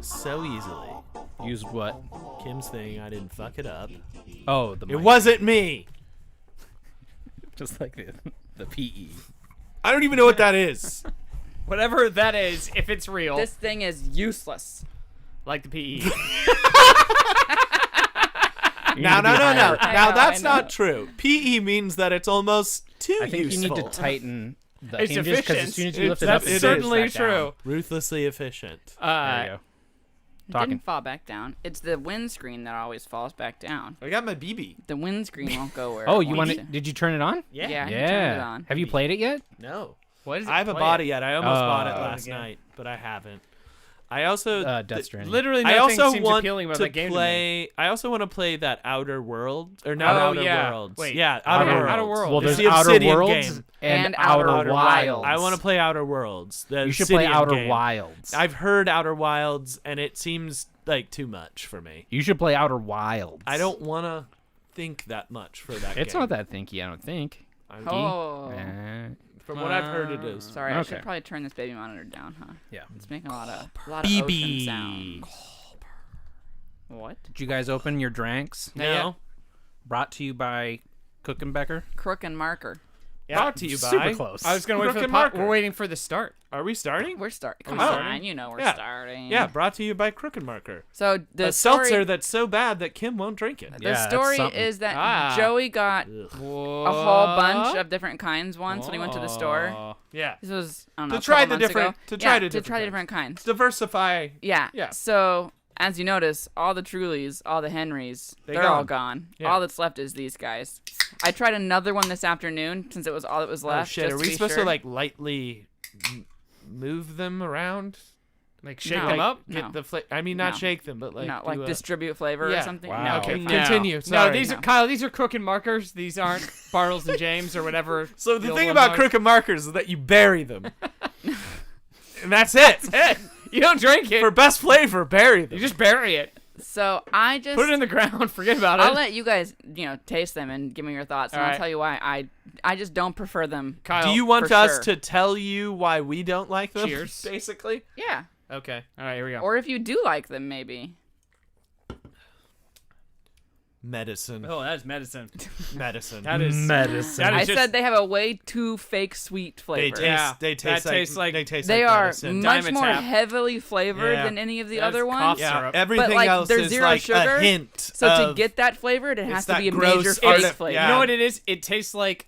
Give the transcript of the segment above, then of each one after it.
So easily. Used what? Kim's thing, I didn't fuck it up. Oh, the It mic. wasn't me. Just like the PE. I don't even know what that is. Whatever that is, if it's real, This thing is useless. like the PE. No. Now that's I know. not true. PE means that it's almost too I think useful. you need to tighten the It's hinges because efficient. as soon as you lift it up, That's it That's goes certainly back true. down. Ruthlessly efficient. There you go. It Talking. didn't fall back down. It's the windscreen that always falls back down. I got my BB. The windscreen won't go where. Oh, it you wants want it? Did you turn it on? Yeah, you turned it Yeah. on. Have you played it yet? No. What is it? I haven't Play bought it. it yet. I almost bought it Oh. last night, but I haven't. I also Death Stranding. Literally I nothing also seems want appealing about to that game play. I also want to play that Outer Worlds or not Oh, Outer yeah. Worlds. Wait. Yeah, Outer Outer- Worlds. Outer Worlds. Well, It's there's the Outer Obsidian Worlds game. And and Outer Outer Wilds. I want to play Outer Worlds. The You should play Obsidian Outer game. Wilds. I've heard Outer Wilds, and it seems like too much for me. You should play Outer Wilds. I don't want to think that much for that. It's game. not that thinky, I don't think. Oh. From what I've heard, it is. Sorry, I Okay. should probably turn this baby monitor down, huh? Yeah. It's making a lot of ocean BB. sounds. What? Did you guys open your drinks? No. Brought to you by Cookenbecker. Crook and marker. Yeah. Brought to you by. Super close. I was gonna wait for Crook the and pop. Marker. We're waiting for the start. Are we starting? We're starting. Come we on, starting? you know we're Yeah. starting. Yeah, brought to you by Crook and Marker. So the A story, seltzer that's so bad that Kim won't drink it. the Yeah, that's story something. is that Ah. Joey got Ugh. a whole bunch of different kinds once when he went to the store. Oh. Yeah. This was I don't know To a try couple the months different- ago. to try yeah, the to try the different different kinds. Diversify. Yeah. Yeah. So as you notice, all the Trulies, all the Henrys, They're they're all gone. gone. Yeah. All that's left is these guys. I tried another one this afternoon since it was all that was Oh left. shit! just Are to we be supposed sure. to like lightly move them around? Like shake No. them up. Get No. the I mean, not No. shake them, but like no, do like a- distribute flavor yeah. or something? Wow. No, Okay, fine. continue. No, Sorry. these are Kyle. These are Crook and Markers. These aren't Bartles and James or whatever. So the old thing ones about are. Crook and Markers is that you bury them, and that's it. You don't drink it. For best flavor, bury them. You just bury it. So I just Put it in the ground. Forget about it. I'll let you guys, taste them and give me your thoughts, and All I'll right. tell you why I just don't prefer them. Kyle. Do you want for us sure. to tell you why we don't like them? Cheers. Basically. Yeah. Okay. All right, here we go. Or if you do like them, maybe. Medicine. Oh, that's medicine. Medicine. That is medicine. That is I just, said they have a way too fake sweet They flavor. taste. Yeah, They taste that like. tastes like- They taste They like are medicine. much more Dimetap. heavily flavored Yeah. than any of the That's other cough ones. Yeah. syrup. Everything like, else there's is zero like sugar, a hint. So to of- get that flavor, it has it's to that be a gross major art fake of- flavor. yeah. You know what it is? It tastes like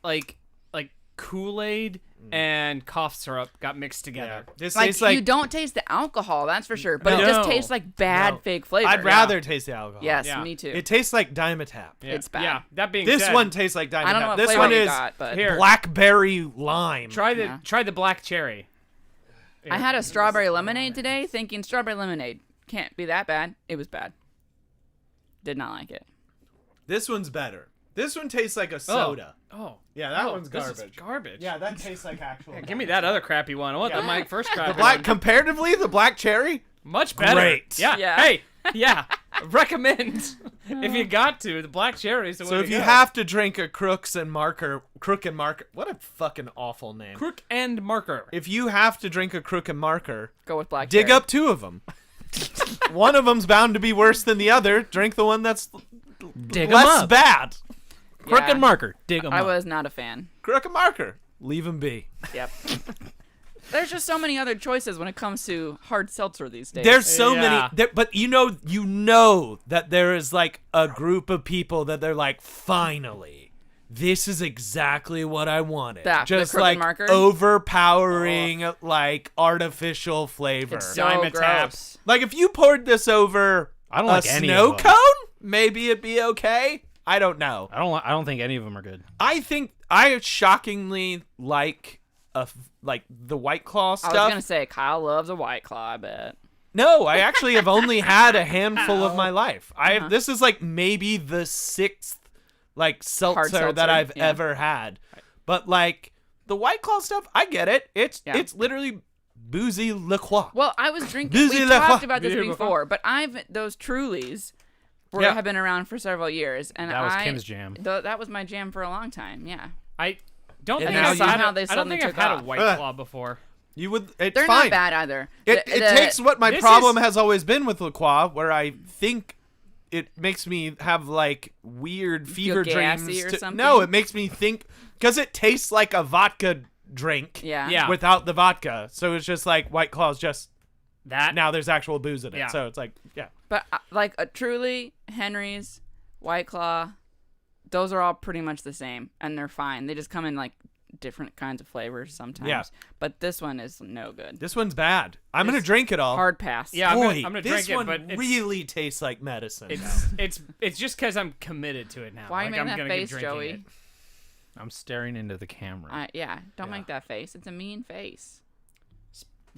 Kool-Aid and cough syrup got mixed together. This Like, tastes like. you don't taste the alcohol, that's for sure, but it No. just tastes like bad No. fake flavor. I'd rather taste the alcohol. Yes, Yeah. me too. It tastes like Dimetap. Yeah. It's bad. Yeah. That being This said, one tastes like Dimetap. I don't know what this flavor one you is got, but Here. blackberry lime. try Yeah. the black cherry. I had a strawberry lemonade today, thinking strawberry lemonade can't be that bad. It was bad. Did not like it. This one's better. This one tastes like a soda. Oh. Yeah, that Oh, one's this is garbage. garbage. Yeah, that tastes like actual. Yeah, give me that other crappy one. I want Yeah. the my first crappy The black, one. comparatively, the black cherry. Much better. Great. Yeah. Yeah. Hey. Yeah. Recommend if you got to the black cherry. Is the So way if to you go. have to drink a Crook and Marker, what a fucking awful name. Crook and Marker. If you have to drink a Crook and Marker, Go with black dig cherry. up two of them. One of them's bound to be worse than the other. Drink the one that's Dig 'em less up. bad. Crook Yeah. and Marker. Dig them I up. was not a fan. Crook and Marker. Leave them be. Yep. There's just so many other choices when it comes to hard seltzer these days. There's so Yeah. many, but you know that there is like a group of people that they're like, finally, this is exactly what I wanted. That, the just Crook like and Marker? overpowering, like artificial flavor. It's so Dimetap. gross. Like if you poured this over I don't a like any snow of them. cone, maybe it'd be okay. I don't know. I don't think any of them are good. I think I shockingly like the White Claw I stuff. was gonna say Kyle loves a White Claw. I bet. No, I actually have only had a handful of my life. Uh-huh. This is like maybe the 6th like seltzer that seltzer, I've yeah. ever had. But like the White Claw stuff, I get it. It's Yeah. it's literally boozy LaCroix. Well, I was drinking. Boozy We La talked Croix. about this Boozy La Croix. before, but those Trulies, have been around for several years, and That was Kim's jam. That was my jam for a long time. Yeah, I don't And think now I've you- had somehow a- they I don't suddenly think I've took had off. a White Claw before. You would. It's they're fine. not bad either. It takes what my This problem is- has always been with La Croix, where I think it makes me have like weird fever gassy dreams. or something? No, it makes me think because it tastes like a vodka drink. Yeah. Yeah. Without the vodka, so it's just like White Claw's just That now there's actual booze in it. Yeah. So it's like But like truly, Henry's, White Claw, those are all pretty much the same, and they're fine. They just come in like different kinds of flavors sometimes. Yeah. But this one is no good. this one's bad. I'm gonna drink it all. Hard pass. Yeah, Boy, I'm gonna this drink it, one but it's, really tastes like medicine. it's just because I'm committed to it now. Why are you like, making I'm that gonna face, keep drinking Joey? it. I'm staring into the camera. Yeah. Don't make that face. It's a mean face.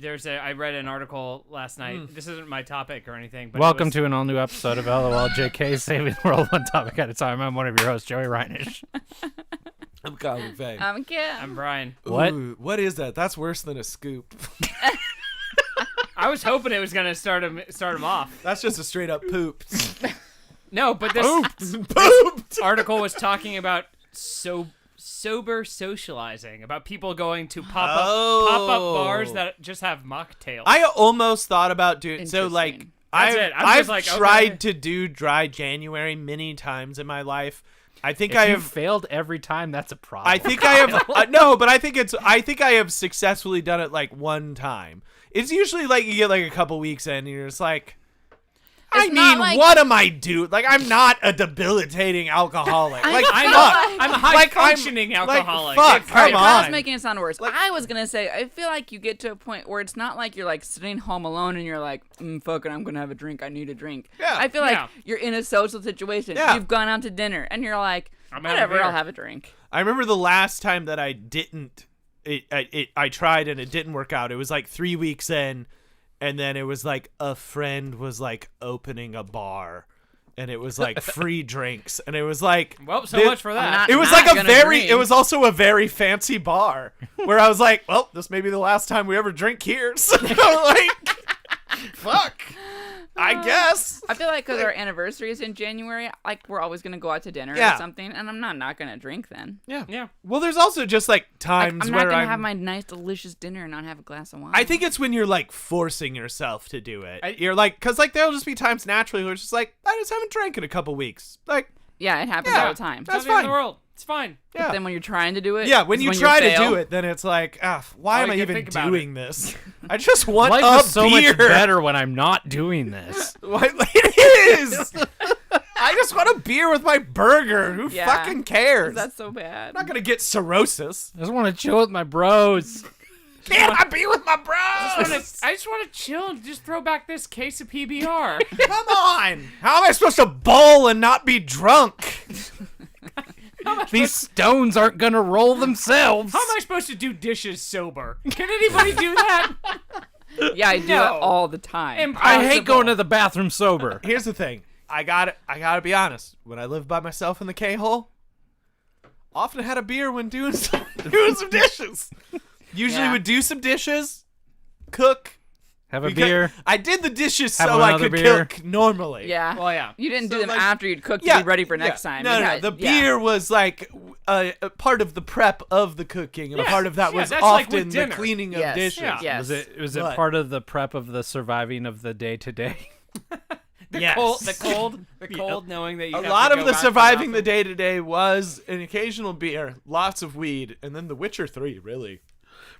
I read an article last night. This isn't my topic or anything. But Welcome to an all-new episode of LOLJK, saving the world one topic at a time. I'm one of your hosts, Joey Reinish. I'm Colin Faye. I'm Kim. I'm Brian. What? Ooh, what is that? That's worse than a scoop. I was hoping it was gonna start him off. That's just a straight up poop. No, but this Pooped. article was talking about sober socializing, about people going to pop-up bars that just have mocktails. I almost thought about doing so. Like Interesting. That's it. I'm I've just like, tried okay. to do dry January many times in my life. I think If I you have. failed every time, that's a problem. I think I have no, but I think I have successfully done it like one time. It's usually like you get like a couple weeks in, and you're just like, It's not like- what am I doing? Like, I'm not a debilitating alcoholic. Like, I'm fuck. a high functioning alcoholic. fuck, It's come great. on. I was making it sound worse. I was gonna say, I feel like you get to a point where it's not like you're like sitting home alone and you're like, fuck it, I'm gonna have a drink. I need a drink. Yeah. I feel like Yeah. you're in a social situation. Yeah. You've gone out to dinner and you're like, I'm out of whatever, beer. I'll have a drink. I remember the last time that I didn't. I tried and it didn't work out. It was like 3 weeks in, and then it was like a friend was like opening a bar, and it was like free drinks, and it was like Well, so thi- much for that. not- It was not like a gonna very. drink. It was also a very fancy bar where I was like, well, this may be the last time we ever drink here. So like, fuck. I guess. I feel like because our anniversary is in January, like we're always gonna go out to dinner Yeah. or something, and I'm not gonna drink then. Yeah. Well, there's also just like Like, times I'm where not gonna I'm. have my nice, delicious dinner and not have a glass of wine. I think it's when you're like forcing yourself to do it. I- You're like, because like there'll just be times naturally where it's just like, I just haven't drank in a couple weeks. Like, yeah, it happens Yeah. all the time. That's It's not the end of fine. the world. It's fine. yeah. Then when you're trying to do it, Yeah, when is you you try to fail. do it, then it's like, why All am I you even think about doing this? I just want Life a is so beer. much better when I'm not doing this. It is. I just want a beer with my burger. Who Yeah. fucking cares? That's so bad. I'm not gonna get cirrhosis. I just want to chill with my bros. Can't I be with my bros? I just want to chill and just throw back this case of PBR. Come on. How am I supposed to bowl and not be drunk? These stones aren't gonna roll themselves. How am I supposed to do dishes sober? Can anybody do that? Yeah, I do No. it all the time. Impossible. I hate going to the bathroom sober. Here's the thing. I gotta be honest. When I lived by myself in the K-hole, often had a beer when doing some dishes. Usually Yeah. would do some dishes, cook. Have a because beer. I did the dishes Have so I another could beer. cook normally. Yeah. Well, yeah. You didn't So, do them like- after you'd cooked Yeah, to be ready for yeah. next time. No, You no, had- the yeah. beer was like a part of the prep of the cooking, and a Yeah, part of that yeah, was that's like often with the dinner. cleaning Yes, of dishes. yeah. Yes. Was it But- part of the prep of the surviving of the day to day? Yes. The cold knowing that you A have lot to of go the back to surviving the bathroom. day to day was an occasional beer, lots of weed, and then The Witcher 3 really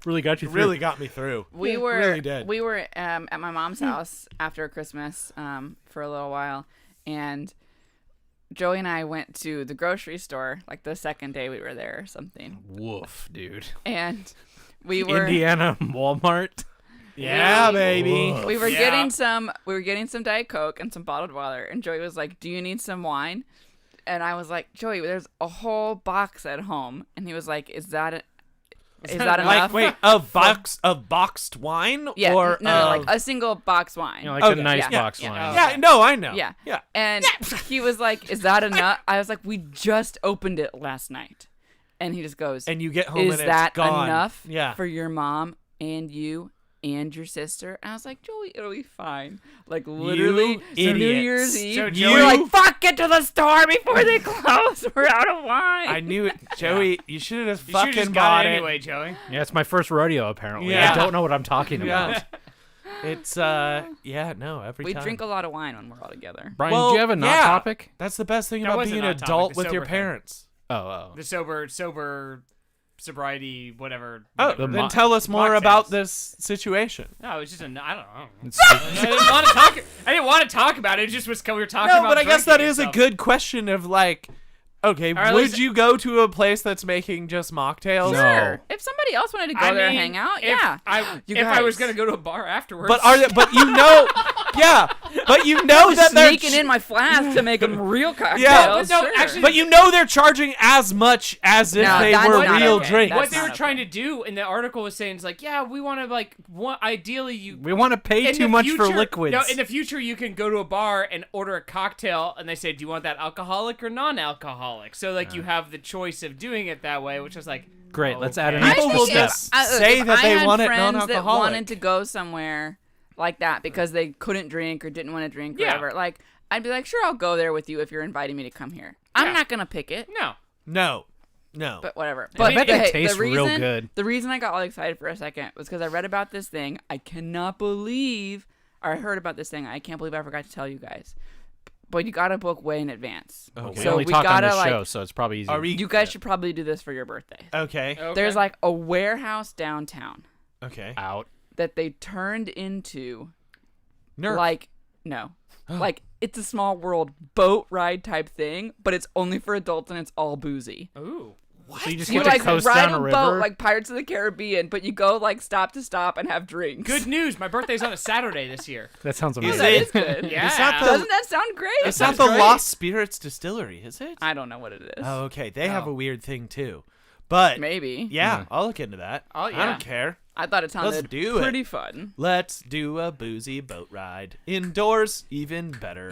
Really got me through. We It were really did. we were at my mom's house after Christmas for a little while, and Joey and I went to the grocery store like the second day we were there or something, Woof, dude. and we were Indiana Walmart. Yeah, baby. Woof. we were Yeah. getting some Diet Coke and some bottled water, and Joey was like, "Do you need some wine?" And I was like, "Joey, there's a whole box at home," and he was like, "Is that enough?" Like, wait, a box of boxed wine? Yeah, or no, of- like a single box wine. You know, like Okay, the nice yeah, box yeah. line. Yeah, no, I know. Yeah. Yeah. And he was like, "Is that enough?" I was like, "We just opened it last night." And he just goes, And you get home "Is and that it's gone. enough Yeah. for your mom and you and your sister. And I was like, Joey, it'll be fine. Like, literally, You New idiots. Year's Eve, So you Joey- were like, fuck, get to the store before they close. We're out of wine. I knew it, Joey. You should have just You should fucking just bought got it it. anyway, Joey. Yeah, it's my first rodeo, apparently. Yeah. I don't know what I'm talking Yeah. about. It's every we time. drink a lot of wine when we're all together. Brian, Well, do you have a not yeah. topic? That's the best thing That about wasn't being an on topic, adult the with your sober thing. parents. Oh. The sober sobriety, whatever. Oh, whatever. then tell us more mocktails. about this situation. No, it was just I don't know. It's- I didn't want to talk about it. It just was we were talking No, about. but I guess that drinking is a and stuff. good question of like, okay, Or at would least- you go to a place that's making just mocktails? No. Sure. If somebody else wanted to go I there and mean, hang out, if yeah. if You I was guys. gonna go to a bar afterwards. But you know that they're Sneaking in my flask to make them real cocktails. Yeah, no, sure. actually- but you know they're charging as much as if No, they that's were not real okay. drinks. what That's they were not trying okay. to do in the article was saying, it's like, yeah, we want to ideally you. We want to pay in too the much for future- liquids. No, in the future you can go to a bar and order a cocktail, and they say, do you want that alcoholic or non-alcoholic? So like you have the choice of doing it that way, which was like, Great, let's add an okay. People I will think just if- say if that I they had want it friends that non-alcoholic. wanted to go somewhere like that because they couldn't drink or didn't want to drink or Yeah. whatever. Like, I'd be like, sure, I'll go there with you if you're inviting me to come here. I'm Yeah. not gonna pick it, no. No. but whatever. I bet it hey, tastes the real reason, good. The reason I got all excited for a second was because I read about this thing. I cannot believe, or I heard about this thing. I can't believe I forgot to tell you guys. But you gotta book way in advance. We So only we talk on gotta this like, show, so it's probably easy. Are we? you guys should probably do this for your birthday. Okay. Okay. There's like a warehouse downtown Okay. out? that they turned into Nerf. like no like it's a small world boat ride type thing, but it's only for adults and it's all boozy. Ooh. So you just You get to like coast ride down a a boat river? like Pirates of the Caribbean, but you go like stop to stop and have drinks. Good news. My birthday's on a Saturday this year. That sounds Oh, amazing. that it- is good. Yeah. Is that the- Doesn't that sound great? It's not sounds the great. Lost Spirits Distillery, is it? I don't know what it is. Oh, okay. They have Oh. a weird thing too. But Maybe. yeah, I'll look into that. Oh, I yeah. don't care. I thought it sounded do it. pretty fun. Let's do a boozy boat ride. Indoors, even better.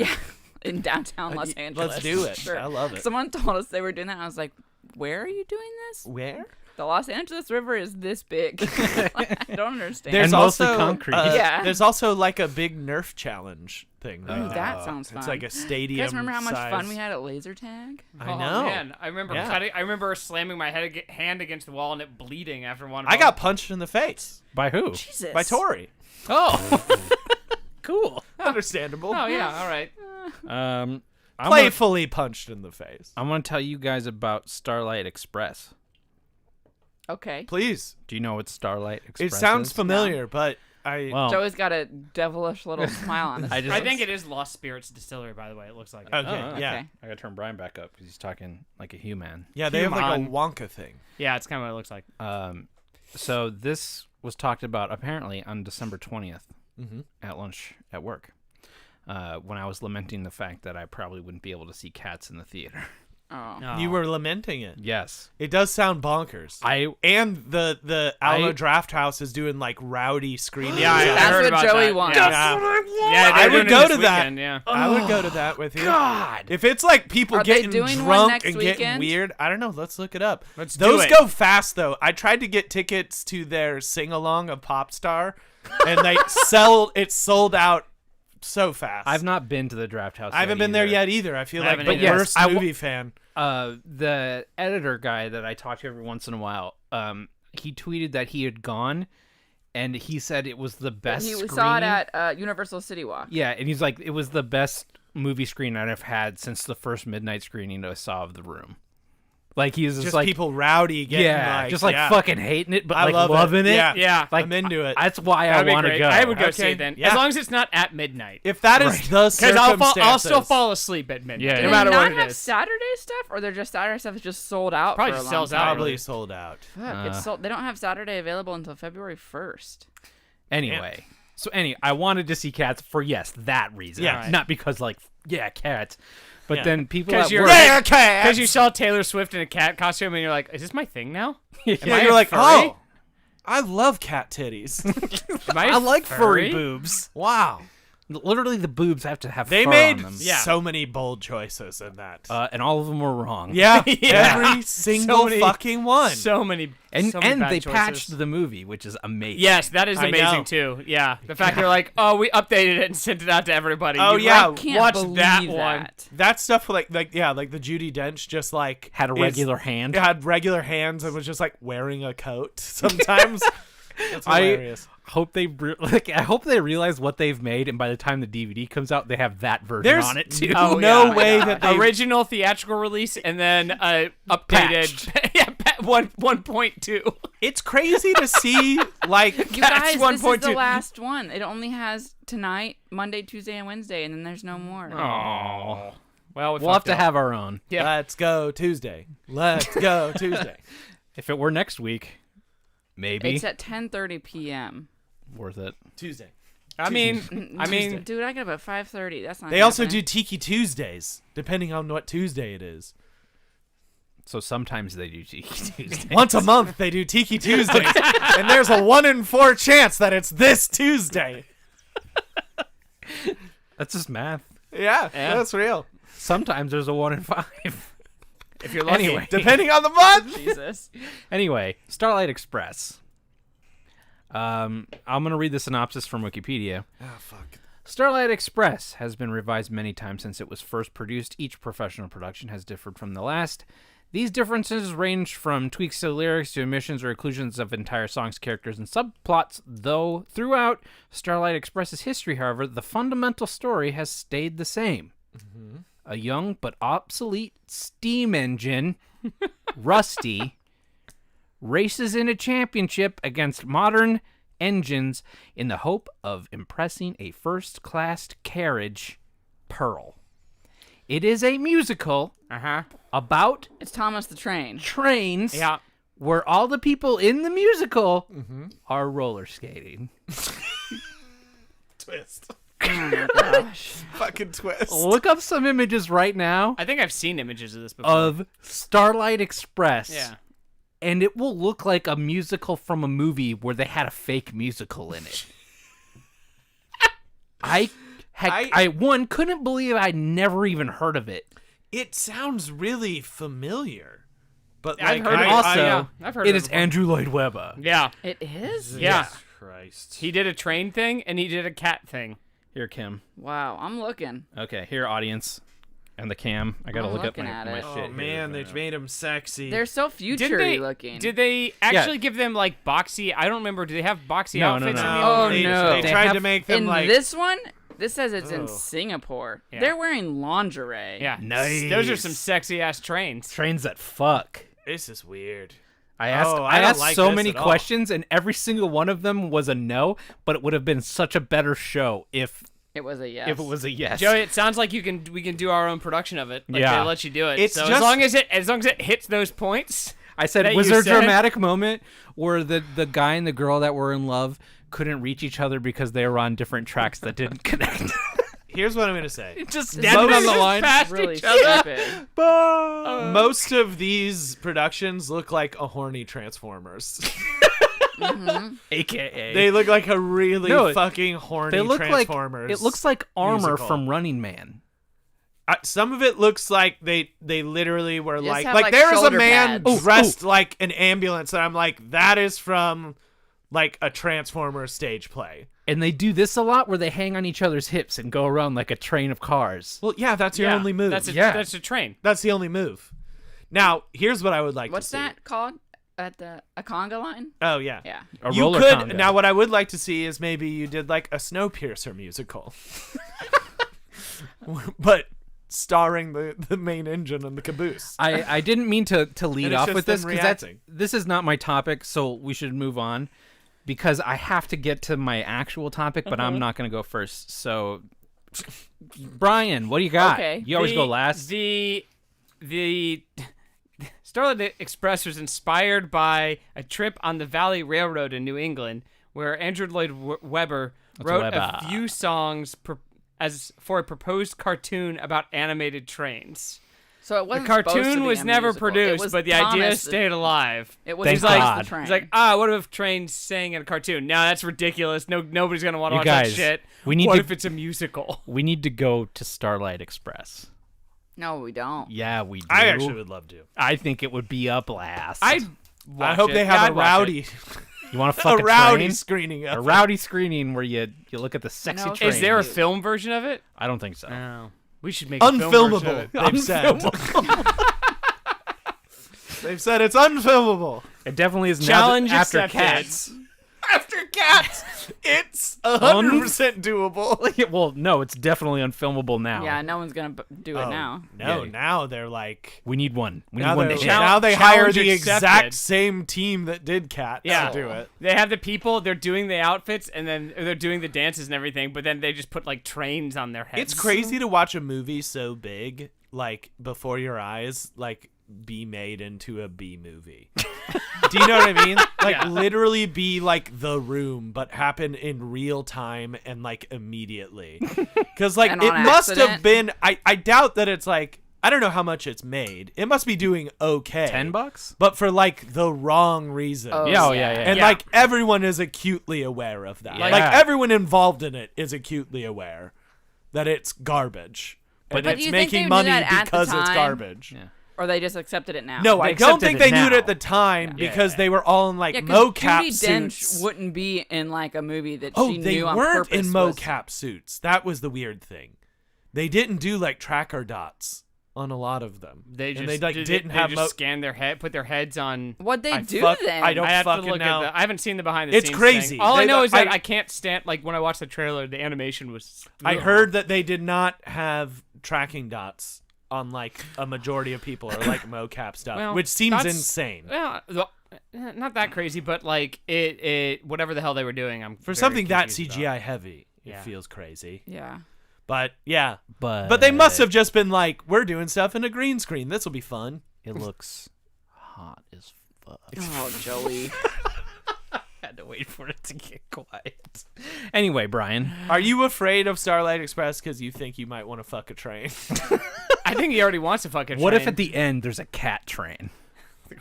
In downtown Los Angeles. Let's do it. Sure. I love it. Someone told us they were doing that. And I was like, where are you doing this? Where? The Los Angeles River is this big. I don't understand. There's mostly concrete. Yeah. There's also like a big Nerf challenge thing. Ooh, Right now. that sounds fun. It's like a stadium. You guys remember how much fun size. we had at laser tag? I Oh, know. Man, I remember Yeah. I remember slamming my hand against the wall and it bleeding after one. I got punched in the face By who? Jesus. by Tori. Oh, cool. Understandable. Oh yeah, all right. I'm Playfully punched in the face. going to tell you guys about Starlight Express. Okay. Please. Do you know what Starlight Express It sounds is? familiar, but I. Well, Joey's got a devilish little smile on his I face. just- I think it is Lost Spirits Distillery, by the way. It looks like it. Okay. Oh, Yeah. okay. I gotta turn Brian back up because he's talking like a human. Yeah. They have like a Human. Wonka thing. Yeah, it's kind of what it looks like. So this was talked about apparently on December 20th at lunch at work, when I was lamenting the fact that I probably wouldn't be able to see Cats in the theater. Oh. No. You were lamenting it. Yes, It does sound bonkers. And the Alamo Draft House is doing like rowdy screenings. Yeah, I That's heard what about Joey that. wants. Yeah, Yeah, they're I would doing it go this to that. weekend, Yeah. I would go to that with you. God. If it's like people Are they getting doing one drunk next and getting weekend? weird, I don't know. Let's look it up. Let's do Those it. go fast though. I tried to get tickets to their sing along of Popstar, and it's sold out so fast. I've not been to the Draft House. I haven't been there yet either. I feel I like haven't the either. But yes, worst I movie fan. The editor guy that I talk to every once in a while, he tweeted that he had gone, and he said it was the best. We screening. saw it at Universal City Walk. Yeah, and he's like, it was the best movie screen I've had since the first midnight screening I saw of The Room. Like he's just like people rowdy, getting yeah, fucking hating it, but I like love loving it. Yeah, Yeah. Like I'm into it. That's why That'd I be want to great. go. I would go Okay, see it then, yeah. as long as it's not at midnight. If that is the Because I'll circumstances, still fall asleep at midnight, Yeah, no yeah. Do matter they what not it have is. Saturday stuff, or they're just Saturday stuff is just sold out? Probably for a just long sells time? out. probably sold out. Fuck, it's sold. They don't have Saturday available until February 1st. Anyway, I wanted to see Cats for that reason. Yeah. Right. Not because Cats, but Yeah. then people 'Cause at you're- work. Yeah, okay. Because you saw Taylor Swift in a cat costume and you're like, is this my thing now? Yeah, I you're a like, furry? oh, I love cat titties. Am I I like furry furry? boobs. Wow. Literally, the boobs have to have They fur made on them. so many bold choices in that. And all of them were wrong. Yeah, Yeah. every single many- fucking one. So many And so many and bad they choices. patched the movie, which is amazing. Yes, that is I know. amazing too. Yeah, the fact they're like, oh, we updated it and sent it out to everybody. Oh, You yeah. right, Can't watch believe that one. that. That stuff, like the Judi Dench just like Had a is- regular hand. had regular hands and was just like wearing a coat sometimes. It's I hilarious. hope I hope they realize what they've made, and by the time the DVD comes out, they have that version There's on it too. Oh, no yeah. way that they Original theatrical release and then updated 1.2. It's crazy to see like You That's guys, this is 1.2. the last one. It only has tonight, Monday, Tuesday, and Wednesday, and then there's no more. Oh. Well, We'll have to have our own. Yeah. let's go Tuesday. Let's go Tuesday. If it were next week, maybe It's at 10:30 p.m. worth it. Tuesday. I mean, Dude, I get up at 5:30. That's not. They also do happening. Tiki Tuesdays, depending on what Tuesday it is. So sometimes they do Tuesday. Once a month they do Tiki Tuesdays, and there's a 1 in 4 chance that it's this Tuesday. That's just math. Yeah, Yeah. that's real. Sometimes there's a 1 in 5. if you're lucky. Anyway. Depending on the month. Jesus. Anyway, Starlight Express. I'm going to read the synopsis from Wikipedia. Oh fuck. Starlight Express has been revised many times since it was first produced. Each professional production has differed from the last. These differences range from tweaks to lyrics to omissions or inclusions of entire songs, characters, and subplots, though throughout Starlight Express's history, however, the fundamental story has stayed the same. A young but obsolete steam engine, Rusty, races in a championship against modern engines in the hope of impressing a first-class carriage, Pearl. It is a musical about It's Thomas the Train. trains Yeah. where all the people in the musical are roller skating. Twist. Oh my gosh. Fucking twist. Look up some images right now I think I've seen images of this before. of Starlight Express. Yeah. And it will look like a musical from a movie where they had a fake musical in it. I couldn't believe I'd never even heard of it. It sounds really familiar, but I've like, heard it. Also, yeah, I've heard it of it is before. Andrew Lloyd Webber. Yeah. It is? Yeah. Christ. He did a train thing and he did a cat thing. Here, Kim. Wow, I'm looking. Okay, here, audience. And the cam. I gotta I'm look up looking my at my it. shit. Oh here man, right they now. made him sexy. They're so future-y looking. Did they actually give them like boxy? I don't remember. Do they have boxy No, outfits? no. in the Oh, old- they, no. They They tried have- to make them In like this one, this says it's in Oh. Singapore. Yeah. They're wearing lingerie. Yeah. Nice. Those are some sexy ass trains. Trains that fuck. this is weird. I asked Oh, I I don't asked like so this many at all. questions, and every single one of them was a no, but it would have been such a better show if It was a yes. it was a yes. Joey, it sounds like we can do our own production of it. Like Yeah. they let you do it. It's so just- as long as it hits those points. I said, that was you there a said? dramatic moment where the guy and the girl that were in love couldn't reach each other because they were on different tracks that didn't connect? Here's what I'm gonna say. Just This standing is on the line. past really each other. stupid. Most of these productions look like a horny Transformers. AKA. They look like a really No, fucking horny They look like Transformers. it looks like armor musical. from Running Man. Some of it looks like they literally were Just like have, like, there is a shoulder man pads. dressed like an ambulance, and I'm like, that is from like a Transformers stage play. And they do this a lot where they hang on each other's hips and go around like a train of cars. Well, yeah, that's your Yeah, only move. That's a, Yeah. that's a train. That's the only move. Now, here's what I would like What's to see. that called? At the a conga line? Oh yeah. Yeah. A You roller could conga. now. What I would like to see is maybe you did like a Snowpiercer musical, but starring the main engine and the caboose. I didn't mean to lead And it's off just with this them because reacting. this is not my topic, so we should move on because I have to get to my actual topic, but I'm not going to go first. So, Brian, what do you got? Okay. You always go last. The Starlight Express was inspired by a trip on the Valley Railroad in New England, where Andrew Lloyd Webber wrote Webber. a few songs as for a proposed cartoon about animated trains. So it The wasn't supposed to cartoon be was a never musical. It produced, was but the idea promised- stayed alive. It was Thank promised God. the train. He's like, what if trains sang in a cartoon? No, that's ridiculous. Nobody's gonna want to You watch guys, that shit. we need what to- if it's a musical? We need to go to Starlight Express. no, we don't. Yeah, we do. I actually would love to. I think it would be a blast. I hope they have a rowdy, You want to fuck a a rowdy train? screening A of it. rowdy screening where you look at the sexy know. train. Is there a film version of it? I don't think so. No. We should make a film version of Unfilmable. it. They've said. They've said it's unfilmable. It definitely is Challenge now after accepted. Cats. After Cats, it's 100% doable. Well, no, it's definitely unfilmable now. Yeah, no one's gonna do it Oh, now. No, Yeah. now they're like. We need one. We need Now, one they're- to hit. now they hire Challenge the accepted. exact same team that did Cats Yeah. to do it. They have the people, they're doing the outfits, and then they're doing the dances and everything, but then they just put, like, trains on their heads. It's crazy to watch a movie so big, like, before your eyes, like, be made into a B movie. Do you know what I mean? Like, literally be like The Room, but happen in real time and, like, immediately. Because, like, And it on must have accident? been... I doubt that it's, like... I don't know how much it's made. It must be doing okay. $10? But for, like, the wrong reason. Oh, Yeah, yeah. And, Yeah. like, everyone is acutely aware of that. Yeah. Like, everyone involved in it is acutely aware that it's garbage. But and do it's you think they making knew money that at the because it's time? garbage. Yeah. Or they just accepted it now. No, They I don't accepted think it they knew it now. at the time Yeah. because they were all in, like, Yeah, 'cause mocap Judi Dench suits. wouldn't be in like a movie that Oh, she they knew on weren't purpose in was- mocap suits. That was the weird thing. They didn't do, like, tracker dots on a lot of them. They just, and they, like, didn't they have just scan their head, put their heads on... What'd they I do fuck- then? I don't I have to fucking look know. at the... I haven't seen the behind the It's scenes crazy. thing. All I They- know is that I- I can't stand... Like, when I watched the trailer, the animation was... I heard that they did not have tracking dots on, like, a majority of people or, like, mocap stuff, Well, which seems that's- insane. Well, not that crazy, but, like, it whatever the hell they were doing, I'm For very something that confused about. CGI heavy, it Yeah. feels crazy. Yeah. But, yeah. But They must have just been like, we're doing stuff in a green screen. This will be fun. It looks hot as fuck. Oh, Joey. Had to wait for it to get quiet. Anyway, Brian. Are you afraid of Starlight Express because you think you might want to fuck a train? I think he already wants to fucking What if train. at the end there's a cat train?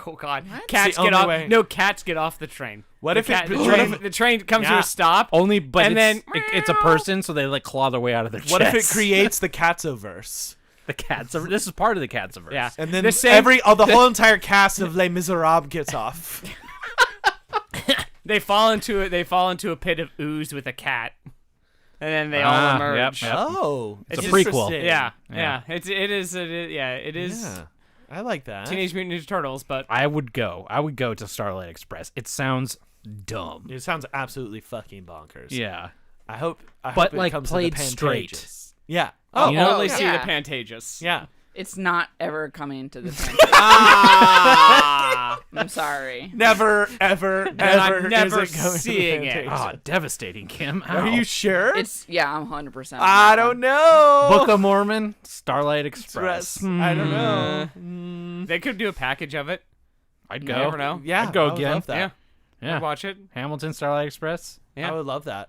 Oh, God. What? Cats the get only off... way. No, cats get off the train. What The if cat- it, the train comes to Yeah. a stop? Only, but And it's, then- it's a person, so they like claw their way out of their chest. what if it creates the Catsoverse? the cats? This is part of the Catsoverse. Yeah. And then The same- the whole entire cast of Les Miserables gets off. They fall into a pit of ooze with a cat, and then they all Ah, emerge. yep. Oh, It's a prequel. interesting. Yeah, Yeah. yeah. It is Yeah. I like that. Teenage Mutant Ninja Turtles, but I would go. I would go to Starlight Express. It sounds dumb. It sounds absolutely fucking bonkers. Yeah. I hope But, it like, comes played to the straight. Pantages. Yeah. oh, You know- only see yeah. the Pantages. Yeah. It's not ever coming to the thing. Ah, I'm sorry. Never, ever, I'm ever never is it going seeing to the it. Pantages. Oh, devastating, Kim. Are Ow. you sure? I'm 100%. I don't know. Book of Mormon, Starlight Express. Express. I don't know. they could do a package of it. I'd You go. never know. Yeah, I'd go I would again. love that. Yeah, Yeah. I'd watch it. Hamilton, Starlight Express. Yeah. I would love that.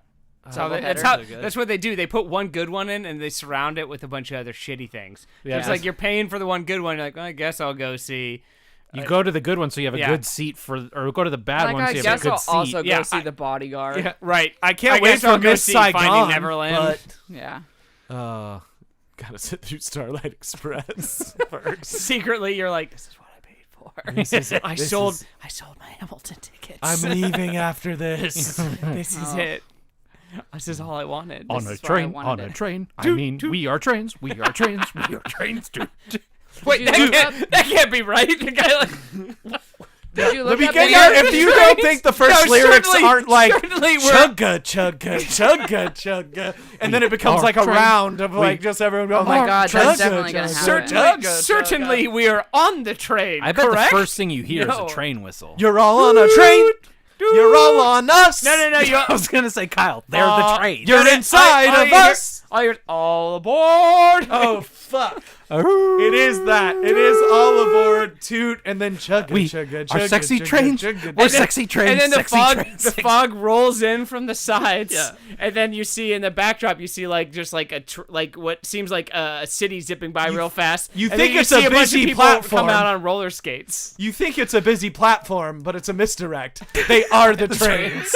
That's what they do. They put one good one in, and they surround it with a bunch of other shitty things. Yeah. It's like you're paying for the one good one. You're like, well, I guess I'll go see. You go to the good one so you have a Yeah. good seat for, or go to the bad Like, one I so you have guess a good I'll seat. also go Yeah, see The Bodyguard. Yeah, right. I can't I wait guess for I'll go Miss see Saigon. Finding Neverland. But Yeah. gotta sit through Starlight Express first. Secretly, you're like, this is what I paid for. This is it. I This sold is- my Hamilton tickets. I'm leaving after this. This is it. This is all I wanted. On This a is why I train, wanted on a it. train. I mean, we are trains. We are trains. We are trains. Wait, you that look that can't be right. The guy like, Did you look The up beginning, any- if you don't think the first No, lyrics certainly- aren't like certainly we're- chugga chugga chugga chugga, and then it becomes are like a train- round of like just everyone going, Oh my God, chugga, that's definitely gonna chugga, happen. chugga, certainly chugga. we are on the train. I bet correct? the first thing you hear No. is a train whistle. You're all on a train. You're all on us. No. I was gonna say, Kyle, they're the train. You're inside all of you hear- us. all aboard. Oh fuck! It is that. It is all aboard, toot, and then chugga, chugga, chugga, Our sexy chugga, trains. chugga, We're chugga. sexy trains. And then the sexy fog, trains, the sexy- fog rolls in from the sides, Yeah. and then you see in the backdrop, you see like just like like what seems like a city zipping by real fast. you and think then it's see a bunch of busy people platform. come out on roller skates. You think it's a busy platform, but it's a misdirect. They are the trains.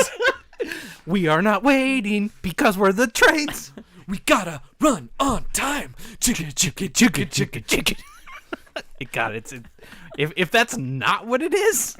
We are not waiting because we're the trains. We gotta run on time. Chugga, chugga, chugga, chugga, chugga. God, if that's not what it is,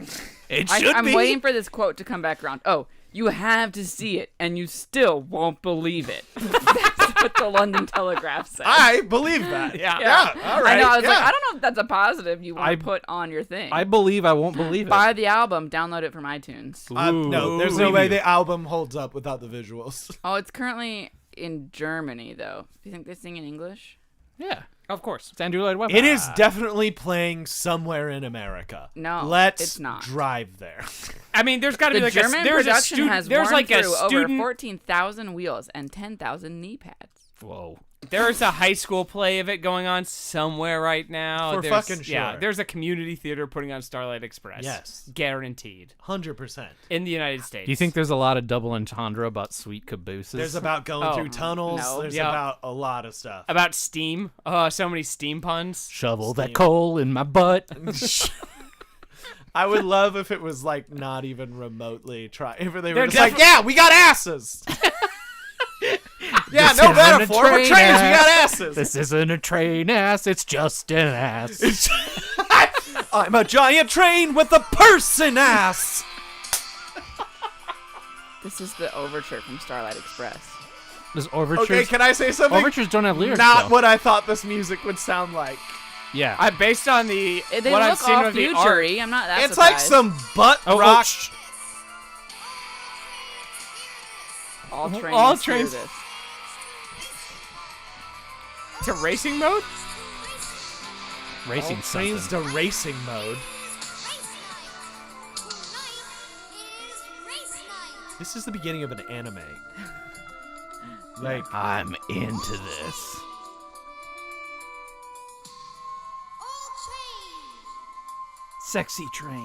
it should I'm be. waiting for this quote to come back around. Oh, you have to see it, and you still won't believe it. That's what the London Telegraph said. I believe that. Yeah. All right. I know. I was like, yeah. I don't know if that's a positive you want I- to put on your thing. I believe I won't believe it. Buy the album, download it from iTunes. No, there's no way the album holds up without the visuals. Oh, it's currently in Germany, though. Do you think they sing in English? Yeah, Of course. it's Andrew Lloyd Webber. It is definitely playing somewhere in America. No, Let's it's not. drive there. I mean, there's got to be The like German there's a production student. has There's worn like a through over student. 14,000 wheels and 10,000 knee pads. Whoa. There's a high school play of it going on somewhere right now. For There's- fucking Yeah, sure. there's a community theater putting on Starlight Express. Yes. Guaranteed. 100%. In the United States. Do you think there's a lot of double entendre about sweet cabooses? There's about going Oh, through tunnels. no. There's Yeah. about a lot of stuff. about steam? Oh, so many steam puns. shovel Steam. that coal in my butt. I would love if it was like not even remotely try. If they were They're just like, yeah, we got asses. Yeah, no isn't a metaphor. We're train trains. We got ass. asses. This isn't a train ass, it's just an ass. I'm a giant train with a person ass. This is the overture from Starlight Express. Does overtures, Okay, can I say something? overtures don't have lyrics, Not though. what I thought this music would sound like. Yeah. Based on the They what look I've seen all of the art. future-y. I'm not that It's like surprised. some butt Oh, rock. All trains. all do trains- This. To racing mode? Racing something. Trains to racing mode. This is the beginning of an anime. Like, I'm into this. Sexy trains.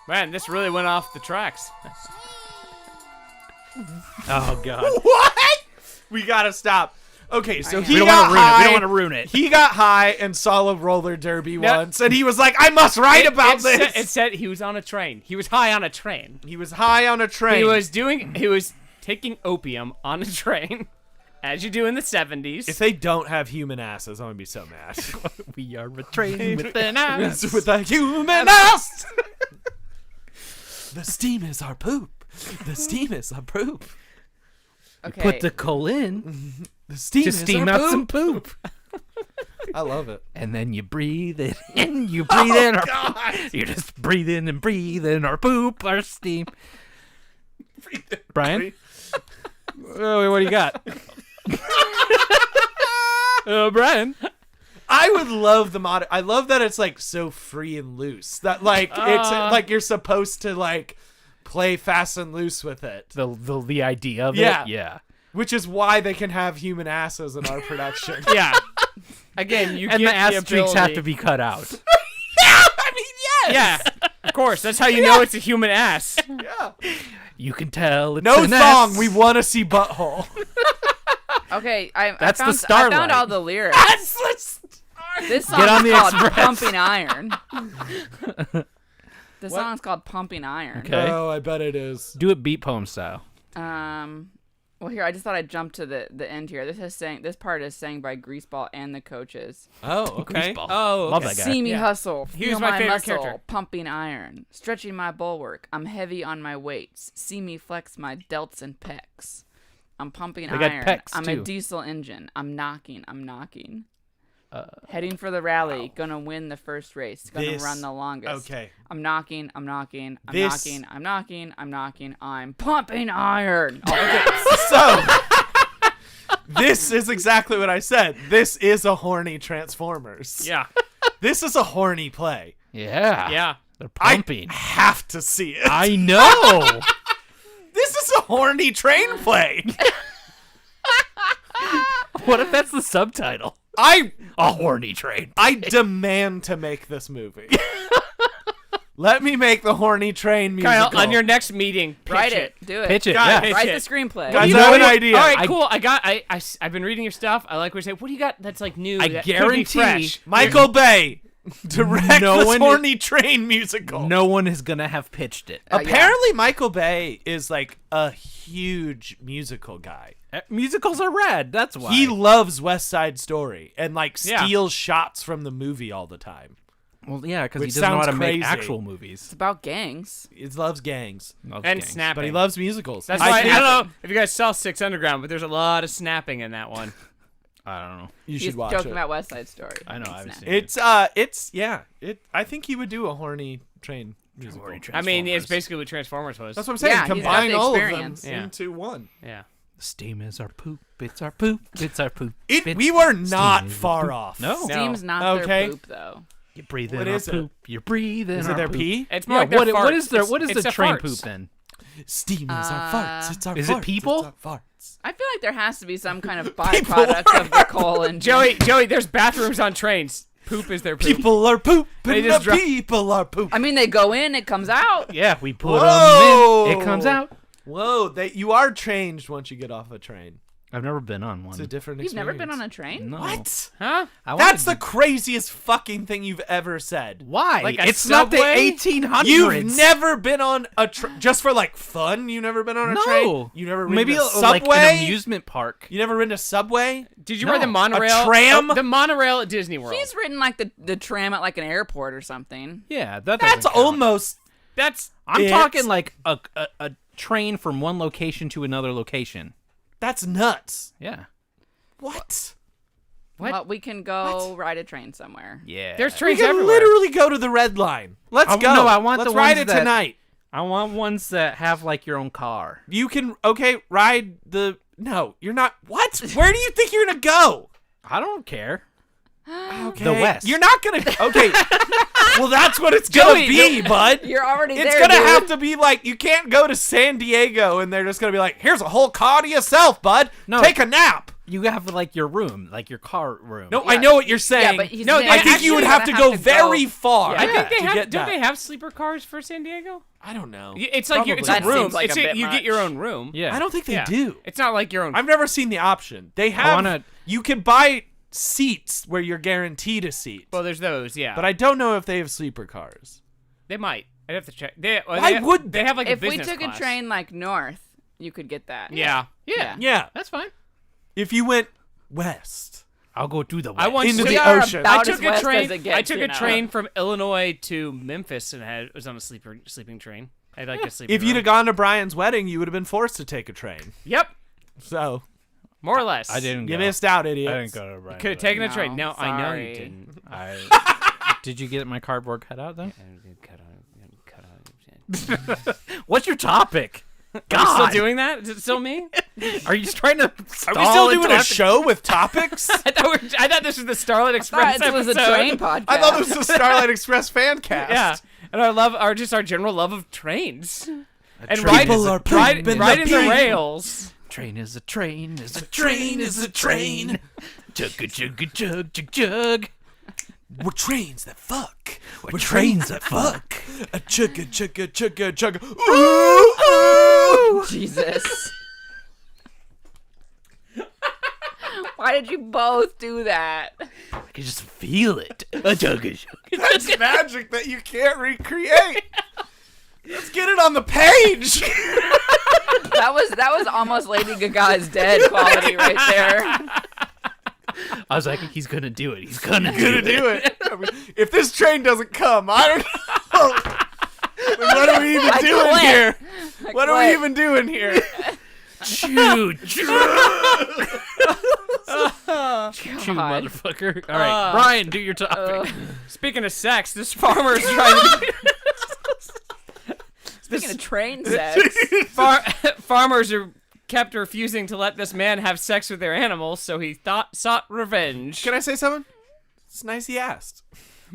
Man, this really went off the tracks. Oh god. what? We gotta stop. Okay, so he We don't got want to ruin it. high. We don't want to ruin it. He got high and saw a roller derby No. once, and he was like, "I must write about it this." Said, it said he was on a train. He was high on a train. He was high on a train. He was taking opium on a train, as you do in the 70s. If they don't have human asses, I'm gonna be so mad. We are a train with an ass. With a human ass. The steam is our poop. The steam is our poop. Okay. Put the coal in The steam to is steam our out poop. some poop. I love it. And then you breathe it in. You breathe in our You just breathe in our poop, our steam. Brian? Oh, what do you got? Brian? I would love the mod. I love that it's like so free and loose. That like it's like you're supposed to like play fast and loose with it. The idea of Yeah. it? Yeah. Which is why they can have human asses in our production. yeah. Again, you And get the ass the streaks have ability- to be cut out. I mean, yes. Yeah, of course. That's how you know it's a human ass. Yeah. You can tell it's No an thong. ass. We want to see butthole. Okay, That's I the found, I Starlight. found all the lyrics. This song Get on is the called Express. Pumping Iron. The song is called Pumping Iron. Okay. Oh, I bet it is. Do it beat poem style. Well, here I just thought I'd jump to the end here. This part is sang by Greaseball and the Coaches. Oh, okay. Greaseball. Oh, Love okay. that guy. See me Yeah. hustle, He feel was my favorite muscle, character. pumping iron, stretching my bulwark. I'm heavy on my weights. See me flex my delts and pecs. I'm pumping They got iron. pecs, I'm a too. diesel engine. I'm knocking. Heading for the rally. Gonna win the first race. Gonna This- run the longest. Okay. I'm knocking. I'm knocking. I'm This- knocking. I'm knocking. I'm knocking. I'm pumping iron. So, this is exactly what I said. This is a horny Transformers. Yeah. This is a horny play. Yeah. Yeah. They're I pumping. have to see it. I know. This is a horny train play. What if that's the subtitle? A horny train. I demand to make this movie. Let me make the Horny Train musical. Kyle, on your next meeting, Write it. Do it. Pitch it. Guys, Yeah. Write it. the screenplay. Guys, You I have an know- idea. All right, cool. I've been reading your stuff. I like what you say. What do you got that's like new? I that could be guarantee fresh? Michael Bay direct No this one- Horny Train musical. No one is gonna have pitched it. Yeah. Apparently, Michael Bay is like a huge musical guy. Musicals are rad. That's why. He loves West Side Story and like Yeah. steals shots from the movie all the time. Well, yeah, because he Which doesn't know how to sounds make crazy. actual movies. It's about gangs. He loves gangs, Loves And gangs. snapping. but he loves musicals. That's why I think don't know if you guys saw Six Underground, but there's a lot of snapping in that one. I don't know. You He's should watch joking it. about West Side Story. I know, I haven't Snap. seen it. It's yeah. I think he would do a Horny Train musical. I mean, it's basically what Transformers was. That's what I'm saying. Yeah, he's got Combine the all of them experience. Yeah. into one. Yeah. Steam is our poop. It's our poop. It's our poop. We were not Steam. far off. No. Steam's not Okay. their poop, though. You breathe What in is our it? poop. You breathe in Is our it their poop. pee? It's more Yeah, like their farts. what is their It's- what is it's the their train farts. poop then? Steam is our farts. It's our Is farts. it people? It's our farts. I feel like there has to be some kind of byproduct of the coal and Joey, there's bathrooms on trains. Poop is their poop. People are pooping. They just The people are pooping. I mean, they go in, it comes out. Yeah, we put Whoa! them in. It comes out. Whoa, you are changed once you get off a train. I've never been on one. It's a different You've experience. never been on a train? No. What? Huh? I That's the wanna craziest fucking thing you've ever said. Why? Like a It's not the subway? 1800s. You've never been on a train just for like fun. You never been on a train. No. You never ridden Maybe a like subway. an amusement park. You never ridden a subway. Did you No. ride the monorail? A tram? Oh, the monorail at Disney World. He's ridden like the tram at like an airport or something. Yeah, That's doesn't count. almost. That's I'm It's- talking like a train from one location to another location. That's nuts. Yeah. What? What? Well, we can go ride a train somewhere. Yeah. there's We trains can everywhere. literally go to the red line. Let's go. No, I want Let's the ride ones it that- tonight. I want ones that have like your own car. You can ride the. No, you're not. What? Where do you think you're gonna go? I don't care. Okay. The West. You're not gonna. Okay. Well, that's what it's gonna Joey, be, bud. You're already It's there, gonna dude. have to be like you can't go to San Diego and they're just gonna be like, here's a whole car to yourself, bud. No. Take a nap. You have like your room, like your car room. No, Yeah. I know what you're saying. Yeah, but he's No, gonna- they I think you would he's have to gonna go very far. Yeah. I think they to have. get Don't that. they have sleeper cars for San Diego? I don't know. It's like it's a That room. seems like It's a bit you get your much. own room. Yeah. I don't think they Yeah. do. It's not like your own. I've never seen the option. They have. wanna- You can buy seats where you're guaranteed a seat. Well, there's those. Yeah, But I don't know if they have sleeper cars. they might. I'd have to check. Why Why would they have like a If we business took class. a train like north, you could get that. Yeah. Yeah. Yeah. That's fine. If you went west. I'll go through the I west. once Into We the are ocean. about I as took a west train. as it gets, I took you a know. train from Illinois to Memphis and was on a sleeping train. I like a sleeping. If you'd have gone to Brian's wedding, you would have been forced to take a train. Yep, So more or less. I didn't you go. missed out, idiot. I didn't go to Brian. Could have taken a No, train. No, I know you sorry. didn't. Did you get my cardboard cut out then? Cut on. What's your topic? Are we God. still doing that? Is it still me? Are you just trying to? Are we still doing a show with topics? I thought this was the Starlight I Express thought it was a episode. train podcast. I thought this was a Starlight Express fan cast. Yeah, and our general love of trains and train riding is a riding pooping riding the the bean. rails. Train is a train. Is a train is a train. Chug a chug a chug chug chug. We're trains that fuck. We're trains that fuck. A chugga chugga chugga chugga. Ooh, ooh. Jesus. Why did you both do that? I can just feel it. A chug a chug. That's magic that you can't recreate. Let's get it on the page. That was almost Lady Gaga's Dead quality right there. I was like, he's gonna do it. He's gonna Gonna do it. I mean, if this train doesn't come, I don't know. Then what are we even I doing quit. here? I What are we quit. even doing here? Choo choo. Choo, God. motherfucker. All right, Brian, do your topic. Speaking of sex, this farmer is trying to. Speaking of train sex, Farmers are kept refusing to let this man have sex with their animals, so he sought revenge. Can I say something? It's nice he asked.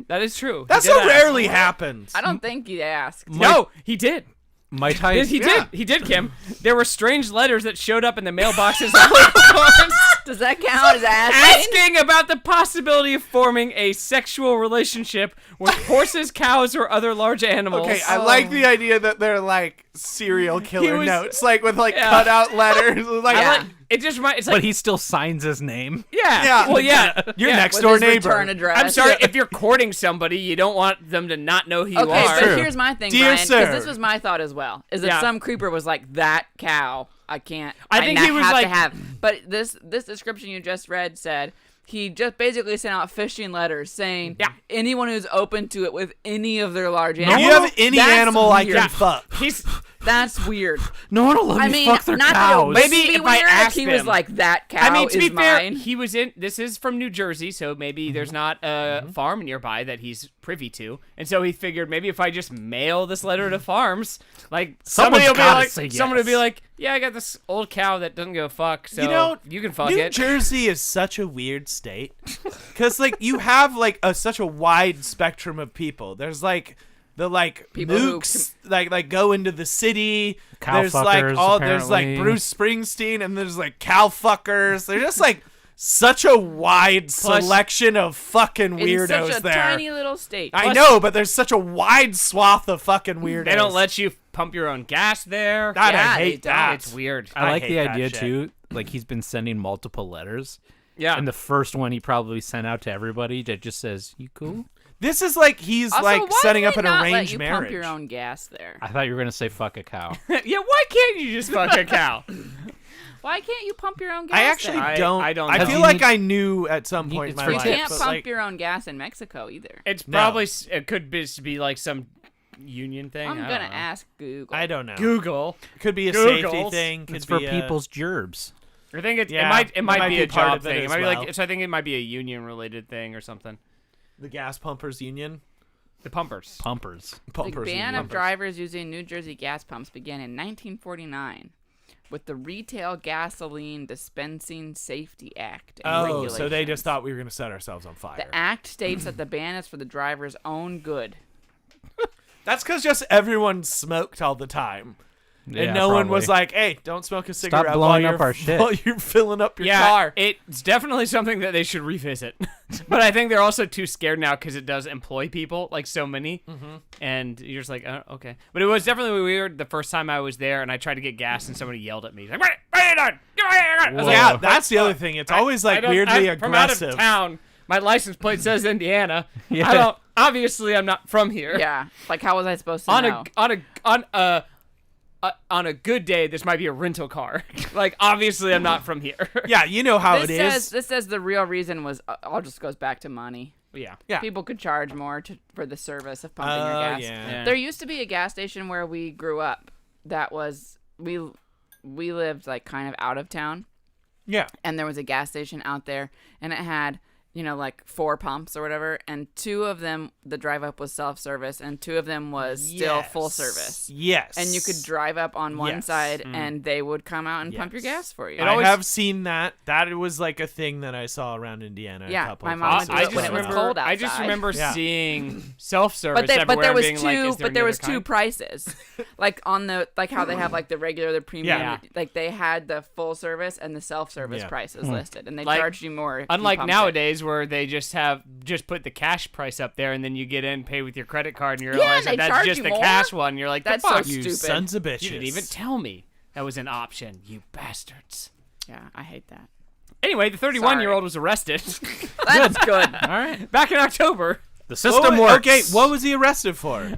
That is true. That He did so ask. rarely happens. I don't think you asked. No, he did. Might I? He Yeah. did. He did, Kim. There were strange letters that showed up in the mailboxes of local farms. Does that count as asking? Asking about the possibility of forming a sexual relationship with horses, cows, or other large animals. Okay, I like the idea that they're like serial killer was- notes, like with like Yeah. cut out letters. Like, I like, it just it's like But he still signs his name. yeah. Yeah. Well, yeah. your yeah. next With door his neighbor. return address. I'm sorry, if you're courting somebody, you don't want them to not know who you Okay, are. but True. here's my thing, Dear Brian, because sir. this was my thought as well. Is that Yeah. some creeper was like, that cow, I can't. I think he was have like- to have. But this description you just read said he just basically sent out fishing letters saying, anyone who's open to it with any of their large If animals. you have any That's animal I weird. can fuck. He's That's weird. No one will let I me mean, fuck their not cows. that it would Maybe be if I weird if asked he was him. like, that cow I mean, to is be fair, mine. he was in. This is from New Jersey, so maybe there's not a farm nearby that he's privy to, and so he figured maybe if I just mail this letter to farms, like Someone's somebody will be gotta like, say someone will be yes. like, yeah, I got this old cow that doesn't give a fuck, so You know, you can fuck New it. Jersey is such a weird state because like you have like such a wide spectrum of people. There's like the like People who mooks like go into the city. Cow there's like fuckers, there's like apparently. Bruce Springsteen and there's like cow fuckers. They're just like such a wide Plus- selection of fucking In weirdos such a there. tiny little state. I know, but there's such a wide swath of fucking weirdos. They don't let you pump your own gas there. God, Yeah, I they hate don't. that. It's weird. I like hate the that idea shit. too. Like he's been sending multiple letters, Yeah. and the first one he probably sent out to everybody that just says, "You cool?" This is like he's Also, like why setting did up they an not let arranged you marriage. pump your own gas there? I thought you were gonna say "fuck a cow." Yeah. Why can't you just fuck a cow? Why can't you pump your own gas I actually there? don't. I don't I know. feel You like need- I knew at some point in it's my for You life. can't but, pump like, your own gas in Mexico either. It's No. probably it could be like some union thing. I'm I gonna don't know. ask Google. I don't know. Google. Could be a Googles. safety thing. Could It's for be people's gerbs. I think it Yeah, might that be might a be part job of it thing. It as might be well. like so. I think it might be a union related thing or something. the gas pumpers union. The pumpers. Pumpers. The Pumpers ban union. of drivers using New Jersey gas pumps began in 1949 with the Retail Gasoline Dispensing Safety Act. And Oh, so they regulations. just thought we were gonna set ourselves on fire. The act states that the ban is for the driver's own good. That's because just everyone smoked all the time, Yeah, and no one was probably. like, "Hey, don't smoke a cigarette blowing while up you're our shit." while you're filling up your Yeah, car." it's definitely something that they should revisit. But I think they're also too scared now because it does employ people, like so many, and you're just like, oh, okay. But it was definitely weird the first time I was there, and I tried to get gas, and somebody yelled at me, like, "What are you doing? I was like, Yeah, that's the other thing. It's always like weirdly I'm from out aggressive. of town. My license plate says Indiana. Yeah. I don't. Obviously, I'm not from here. Yeah, like how was I supposed to On know? on a good day, this might be a rental car. Like, obviously, I'm not from here. Yeah, you know how This it says is. this says the real reason was all just goes back to money. Yeah. Yeah. People could charge more for the service of pumping your gas. Yeah. There used to be a gas station where we grew up that was we lived like kind of out of town, Yeah. and there was a gas station out there, and it had like 4 pumps or whatever, and 2 of them the drive up was self-service and 2 of them was still full service. Yes. And you could drive up on one Yes. side and they would come out and pump your Yes. gas for you. It I always- have seen that. That was like a thing that I saw around Indiana. Yeah, a couple my of mom places. would do it when it was cold I just outside. remember Yeah. seeing self-service but there everywhere. was being two like, is there but there any was other 2 kind? prices. Like on the how they have like the regular, the premium, Yeah. like they had the full service and the self-service Yeah. prices listed, and they Like, charged you more if you Unlike pumped it. nowadays, where they just put the cash price up there, and then you get in, pay with your credit card, and you Yeah, realize and they that that's charge just you the more? cash one. You're like, That's the so fuck? You stupid. sons of bitches. You didn't even tell me that was an option, you bastards. Yeah, I hate that. Anyway, the 31-year-old was arrested That's good. All right. back in October. The system Oh, works. okay, what was he arrested for?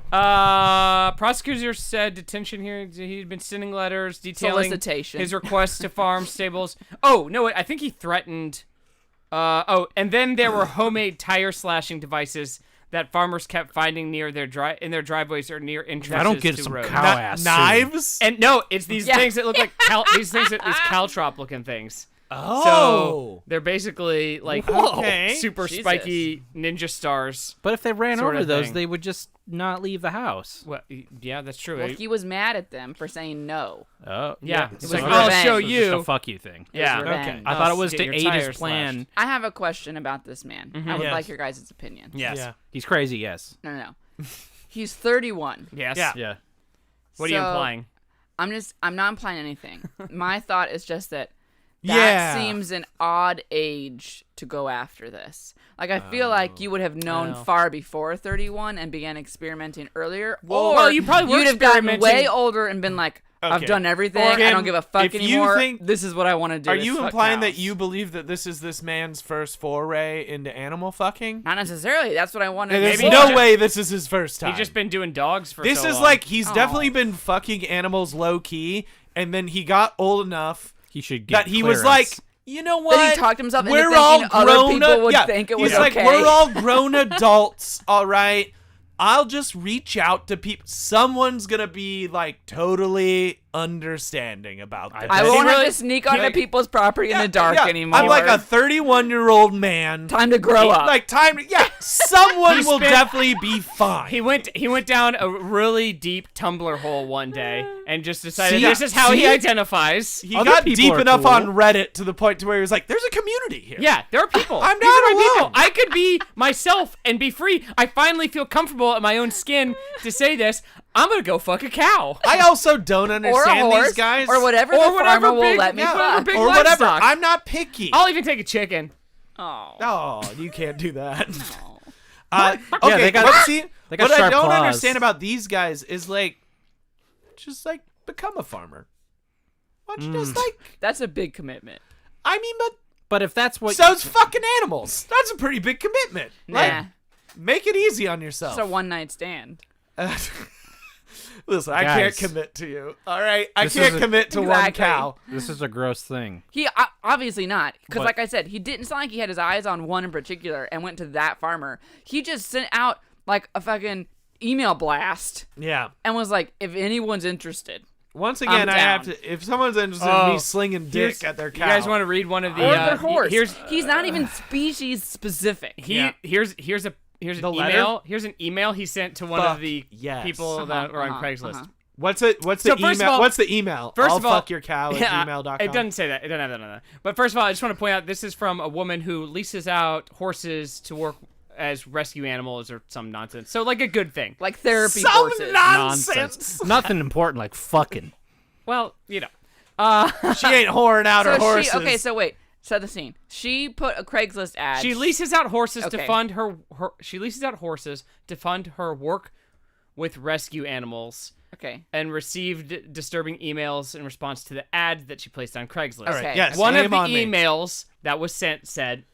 Prosecutors said detention hearings. He'd been sending letters detailing Solicitation. his requests to farm stables. Oh no, I think he threatened. And then there were homemade tire slashing devices that farmers kept finding near in their driveways or near entrances I don't get to some roads. cow ass. Knives? And no, it's these Yeah. things that look like these caltrop looking things. Oh. So they're basically like Okay. super Jesus. spiky ninja stars. But if they ran Sort over of those, thing. they would just not leave the house. Well, yeah, that's true. Well, he was mad at them for saying no. Oh, Yeah, It it's was like, I'll revenge. show It was you. just a fuck you thing. Yeah. revenge. Okay. I thought it was Get to your aid tires his plan. slashed. I have a question about this man. I would Yes. like your guys' opinion. Yes. Yeah. He's crazy, yes. No. He's 31. Yes. Yeah. Yeah. What are you So, implying? I'm not implying anything. My thought is just that Yeah. seems an odd age to go after this. Like, I feel like you would have known far before 31 and began experimenting earlier. Well, you probably were you'd have gotten experimenting- way older and been like, I've done everything. I don't give a fuck if you anymore. think- This is what I want to do. Are is you fuck implying that cows. you believe that this is this man's first foray into animal fucking? Not necessarily. That's what I wanted. There's Maybe no he- way this is his first time. He's just been doing dogs for This so is long. like he's Oh. definitely been fucking animals low key, and then he got old enough He should get that he was clearance. like, you know what? Then he talked himself into We're thinking all other grown people would yeah, think it he's was like, okay. we're all grown adults, all right? I'll just reach out to people. Someone's gonna be like totally understanding about this. I He won't have really- to sneak onto like- people's property in the dark anymore. I'm like a 31-year-old man. time to grow up. Like time. Yeah, someone will spent- definitely be fine. He went down a really deep Tumblr hole one day and just decided See? this is how he See? identifies. He Other got people deep are enough cool. on Reddit to the point to where he was like, "There's a community here." Yeah, there are people. I'm These not are my alone. people. I could be myself and be free. I finally feel comfortable in my own skin to say this. I'm gonna go fuck a cow. I also don't or a understand horse, these guys. or whatever Or the whatever farmer will big- let me yeah, fuck. whatever big or whatever. livestock. I'm not picky. I'll even take a chicken. Oh. Oh, you can't do that. No. Okay, Yeah, they got- but see, they got what I sharp don't claws. understand about these guys is like, just like become a farmer. Why don't you just like? That's a big commitment. I mean, but But if that's what so it's fucking animals. That's a pretty big commitment. Like, Nah. make it easy on yourself. It's a one-night stand. Listen, I can't Guys. commit to you. All right, I This can't is a- commit to one Exactly. cow. this is a gross thing. He obviously not, because What? like I said, he didn't sound like he had his eyes on one in particular and went to that farmer. He just sent out like a fucking email blast Yeah. and was like, "If anyone's interested." Once again, I'm I have down. to. If someone's interested in Oh, me slinging dick at their You cow, guys want to read one of the? Or their horse. Here's He's not even species specific. Yeah. here's an The letter? email. Here's an email he sent to one Fuck of the yes. people that were on Craigslist. What's it? What's the So first of email? all- What's the email? First I'll of all, fuck your cow at gmail.com. It doesn't say that. It doesn't have that on that. But first of all, I just want to point out this is from a woman who leases out horses to work as rescue animals or some nonsense. So like a good thing. Like therapy Some horses. nonsense. Nothing important like fucking. Well, you know. She ain't whoring out her horses. So wait, set the scene. She put a Craigslist ad. She leases out horses to Okay. fund her. She leases out horses to fund her work with rescue animals, Okay. and received disturbing emails in response to the ad that she placed on Craigslist. All right. Okay. Yes. One of shame the on me. emails that was sent said,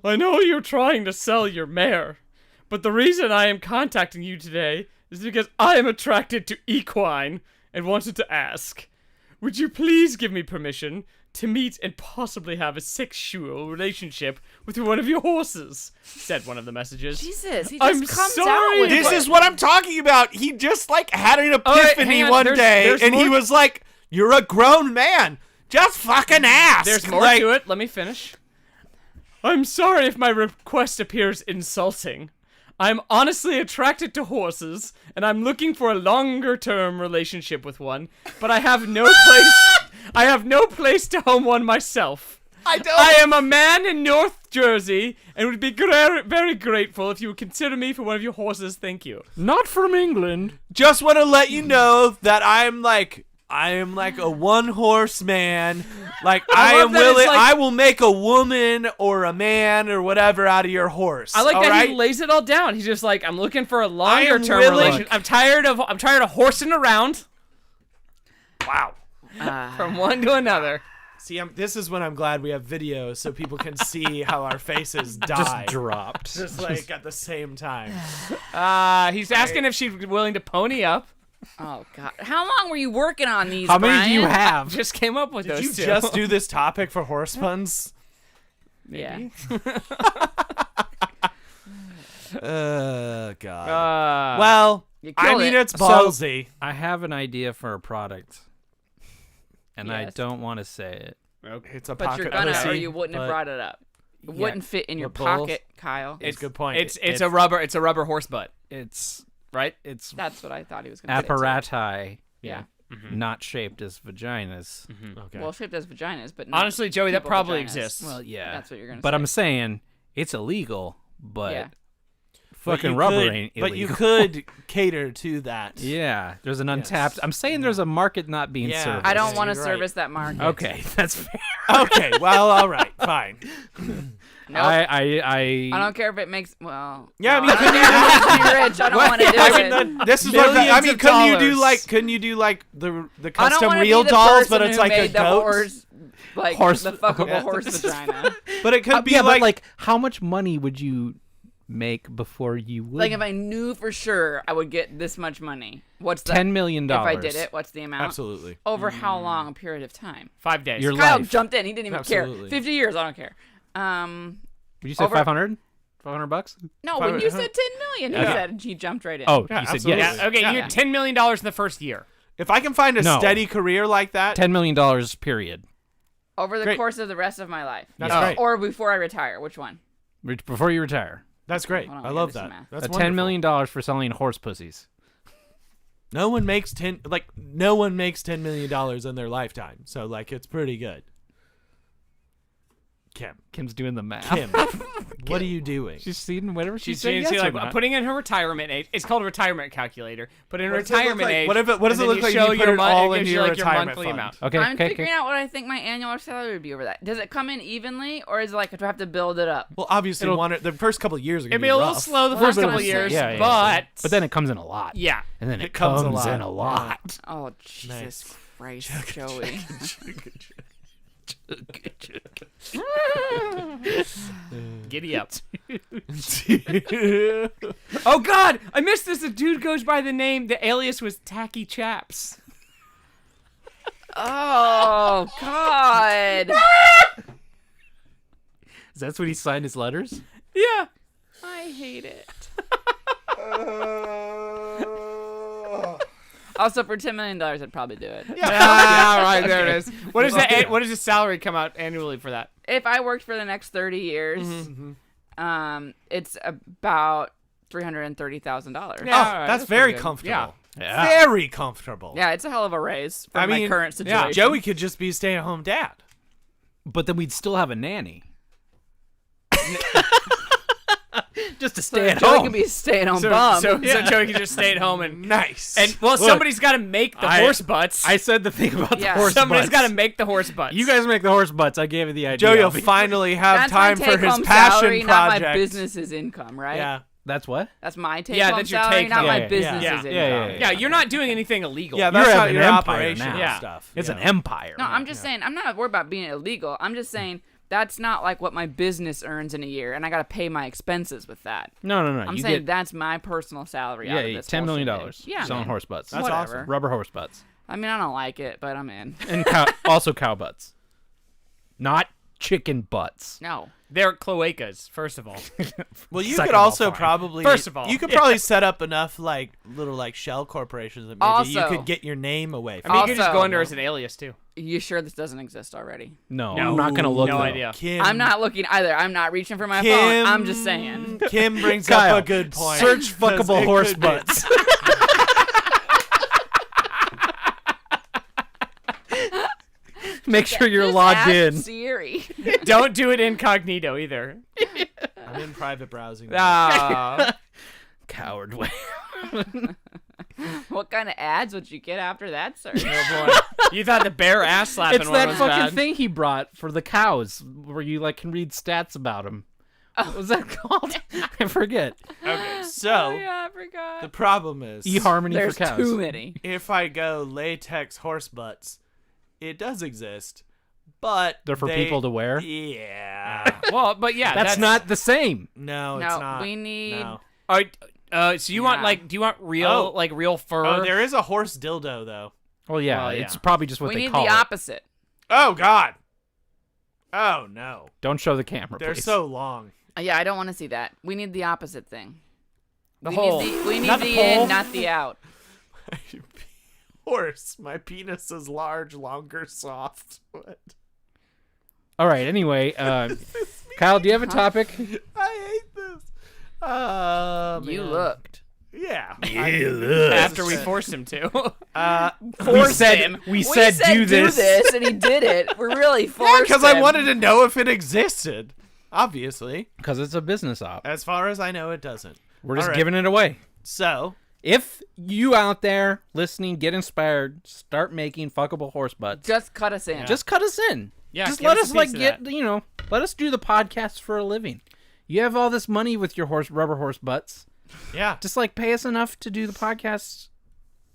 I know you're trying to sell your mare, but the reason I am contacting you today is because I am attracted to equine and wanted to ask, would you please give me permission to meet and possibly have a sexual relationship with one of your horses? Said one of the messages. Jesus, he just I'm comes sorry. out with This it. is what I'm talking about. He just like had an right, epiphany hang on. one There's- day, there's and he more- was like, "You're a grown man. Just fucking ask." There's more like, to it. Let me finish. I'm sorry if my request appears insulting. I'm honestly attracted to horses, and I'm looking for a longer-term relationship with one, but I have no place. I have no place to home one myself. I don't. I am a man in North Jersey, and would be very grateful if you would consider me for one of your horses. Thank you. Not from England. Just want to let you know that I am like a one horse man. Like I love am that it's willing. like- I will make a woman or a man or whatever out of your horse. I like all that right? he lays it all down. He's just like, I'm looking for a am longer-term willing- relationship. I'm tired of horsing around Wow. from one to another. See, this is when I'm glad we have video so people can see how our faces die. Just dropped. Just like at the same time. He's asking if she's willing to pony up. Oh God, how long were you working on these? How many do you Brian? have? Just came up with Did those you two. just do this topic for horse puns? Yeah. God. Well, You I killed mean, it. it's ballsy. I have an idea for a product, and I Yes. don't want to say it. It's a But pocket you're gonna, pussy. or you wouldn't have but- brought it up. It wouldn't fit in your the bulls. pocket, Kyle. It's a good point. It's a rubber horse butt, It's right? That's what I thought he was gonna say. apparati, Yeah. not shaped as vaginas. Okay. Well, shaped as vaginas, but not Honestly, Joey, that people probably vaginas. exists. Well, yeah. That's what you're gonna But say. I'm saying it's illegal, but Yeah. fucking you rubber could- ain't But you illegal. could cater to that. Yeah, there's an untapped. Yes. I'm saying there's a market not being Yeah. served. I don't Yeah, want to you're right. service that market. Okay, that's fair. Okay, well, all right, fine. Nope. I I don't care if it makes. Well, Yeah, I no, mean, could I be rich. I don't want to do I it. mean, this is what I Millions mean. of Couldn't you do like the I don't custom want to real be the dolls, but person it's who like a made the goat? horse, like Horse- the fuckable Yeah. horse vagina. But it could be yeah, like, but like, how much money would you make before you would? Like if I knew for sure I would get this much money, what's the $10 million. If I did it, what's the amount? absolutely. Over how long a period of time? 5 days. Your Kyle life. jumped in. He didn't even Absolutely. care. 50 years. I don't care. Would you say over- 500? $500? No, when you said 10 million, he Okay. said he jumped right in. Oh, Yeah, you said absolutely. yes. yeah. Okay. Yeah. You get $10 million in the first year. If I can find a No. steady career like that, $10 million period. Over the Great. course of the rest of my life. That's Yeah. great. Or before I retire. Which one? Before you retire. That's great. Hold on, I I love gotta do that. some math. That's $10 wonderful. million for selling horse pussies. No one makes $10 million in their lifetime. So like, it's pretty good. Kim's doing the math. Kim, what are you doing? She's seen whatever she She's said. Yes or like not. putting in her retirement age. It's called a retirement calculator. Put in What does it look retirement like? age. What does it and look then like you if show you put your it all it into gives your you, like, retirement monthly fund? amount. Okay, I'm okay, figuring okay. out what I think my annual salary would be over that. Does it come in evenly, or is it like, do I have to build it up? Well, obviously, the first couple of years are It'd gonna be a little rough. slow the Well, first that's couple what of I'm years, saying. but then it comes in a lot. yeah. And then it comes comes a in a lot. Oh, Jesus Christ, Joey. Giddy up. Oh God, I missed this. A dude goes by the name. The alias was Tacky Chaps. Oh, God. Is that what he signed his letters? Yeah. I hate it. Also, for $10 million, I'd probably do it. Ah, right there it is. What is that? What does his salary come out annually for that? If I worked for the next 30 years, it's about $330,000. Yeah. Oh, all right, that's pretty very good. comfortable. Yeah. Very comfortable. Yeah, it's a hell of a raise for I my mean, current yeah, situation. Joey could just be a stay-at-home dad. But then we'd still have a nanny. Just to So stay at Joey home. could be a stay-at-home So, bum. so Joey can just stay at home and Nice. well, Look, somebody's got to make the horse butts. I said the thing about Yeah. the horse Somebody's butts. got to make the horse butts. You guys make the horse butts. I gave you the idea. Joey will I'll be- finally have That's time my for his take-home passion salary, project. not my business's income, right? Yeah. That's what? That's my take-home that's your salary, take not home. my Yeah, business's yeah. income. Yeah, you're not doing anything illegal. Yeah, You're that's not having your an empire operational now. Yeah. stuff. It's Yeah. an empire. No, I'm just saying, I'm not worried about being illegal. I'm just saying that's not like what my business earns in a year, and I got to pay my expenses with that. No. I'm you saying get, that's my personal salary out of this $10 million whole shit. Yeah, selling man. horse butts. That's Whatever. awesome. Rubber horse butts. I mean, I don't like it, but I'm in. And also cow butts. Not chicken butts. No. They're cloacas, first of all. Well, you Second could of all, also fine. probably First of all, you could probably set up enough like little like shell corporations that maybe you Also- could get your name away I from. mean, you could just Also- go under as an alias too. You sure this doesn't exist already? No, No. I'm not gonna look. No though. idea. Kim, I'm not looking either. I'm not reaching for my Kim, phone. I'm just saying. Kim brings Kyle, up a good point. Search 'Cause fuckable it horse could be. butts. Make sure you're Just logged ask in. Siri. Don't do it incognito either. I'm in private browsing. Ah. Coward way. What kind of ads would you get after that search? Oh boy. You thought the bear ass slapping It's one that was fucking bad. thing he brought for the cows, where you like can read stats about them. What was that called? I forget. Okay, Oh so yeah, I forgot. the problem is eHarmony There's for cows. too many. if I go latex horse butts, it does exist, but They're for people to wear. Yeah. Well, but yeah, That's not the same. No, it's No, not. we need. No. So you want Yeah. like? Do you want real Oh. like real fur? Oh, there is a horse dildo though. Well, yeah, Well, yeah. it's probably just what We they need call the it. opposite. Oh God. Oh no. Don't show the camera, They're please. so long. Yeah, I don't want to see that. We need the opposite thing. The we hole. Need we need Not the the pole. in, not the out. Horse. My penis is large, longer, soft. What? All right. Anyway, Kyle, do you have a topic? I hate this. You man. looked. Yeah. After we forced him to. We said him. we said do this. and he did it. We really forced Because him. I wanted to know if it existed. Obviously. Because it's a business op. As far as I know, it doesn't. We're just All right. giving it away. So, If you out there listening get inspired, start making fuckable horse butts. Just cut us in. Just cut us in. Yeah, just give let us us a piece of that. let us do the podcast for a living. You have all this money with your rubber horse butts. yeah. Just like pay us enough to do the podcast,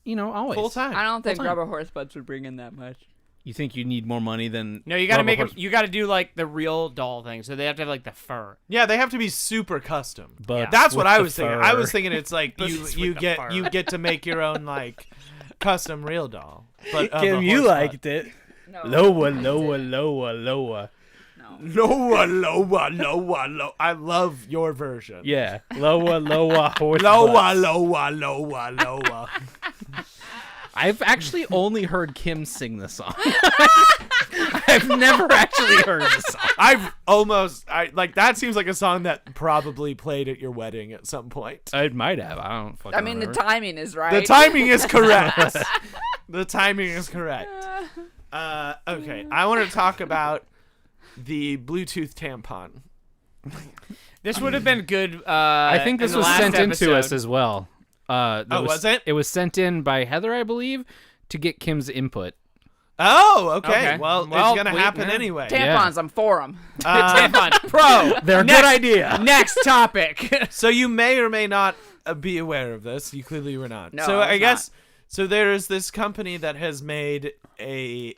always. Full time. I don't think time. rubber horse butts would bring in that much. You think you need more money than No, you gotta rubber make them. horse You gotta do like the real doll thing, so they have to have like the fur. Yeah, they have to be super custom. butts That's what with I the was thinking. fur. I was thinking it's like you Butts you with the get fur. you get to make your own like custom real doll. But of a Kim, you horse liked butt. it. No. Lower, I didn't. lower. No. Lower. I love your version. Yeah, lower horse Lower, butts. lower. I've actually only heard Kim sing the song. I've never actually heard the song. That seems like a song that probably played at your wedding at some point. I might have. I don't fucking I mean, the remember. timing is right. The timing is correct. The timing is correct. Okay, I want to talk about the Bluetooth tampon. This would have been good. I think this in the was last sent in to us episode. as well. Was it? It was sent in by Heather, I believe, to get Kim's input. Oh, okay. Okay. Well, Well, it's gonna happen yeah. anyway. Tampons, I'm for them. Tampon Pro. They're a good idea. Next topic. So you may or may not be aware of this. You clearly were not. No, so I was guess so. There is this company that has made a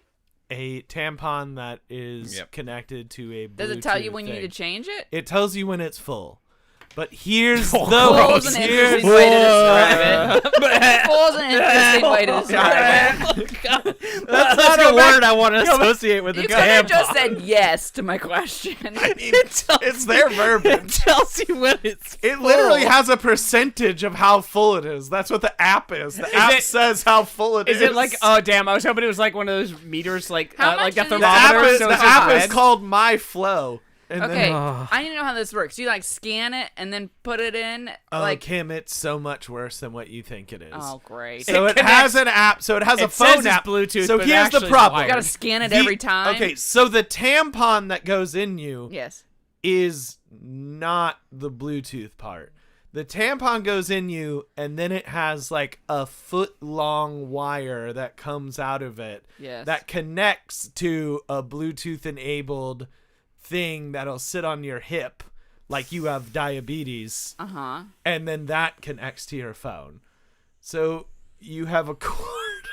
tampon that is connected to a Bluetooth Does it tell you when you thing. need to change it? It tells you when it's full. But here's Oh, the Full's an interesting way to describe it. Full's an interesting way to describe it. That's not a word I want to associate with You the could have tampon. just said yes to my question. it's their verbiage. tells you when it's It literally has a percentage of how full it is. That's what the app is. The app it- says how full it is. Is it like? Oh damn! I was hoping it was like one of those meters, like How like much the is it? the app thermometer. is, so the it's just app is red. called My Flow. And Okay, then, I need to know how this works. You like scan it and then put it in? Like, Kim, it's so much worse than what you think it is. oh great! So it connects- has an app. So it has a It says phone it's app. Bluetooth, So but here's the actually it's problem. wired. You gotta scan it The- every time. Okay, so the tampon that goes in you Yes. is not the Bluetooth part. The tampon goes in you, and then it has like a foot-long wire that comes out of it Yes. that connects to a Bluetooth-enabled thing that'll sit on your hip, like you have diabetes, Uh-huh. and then that connects to your phone. So you have a cord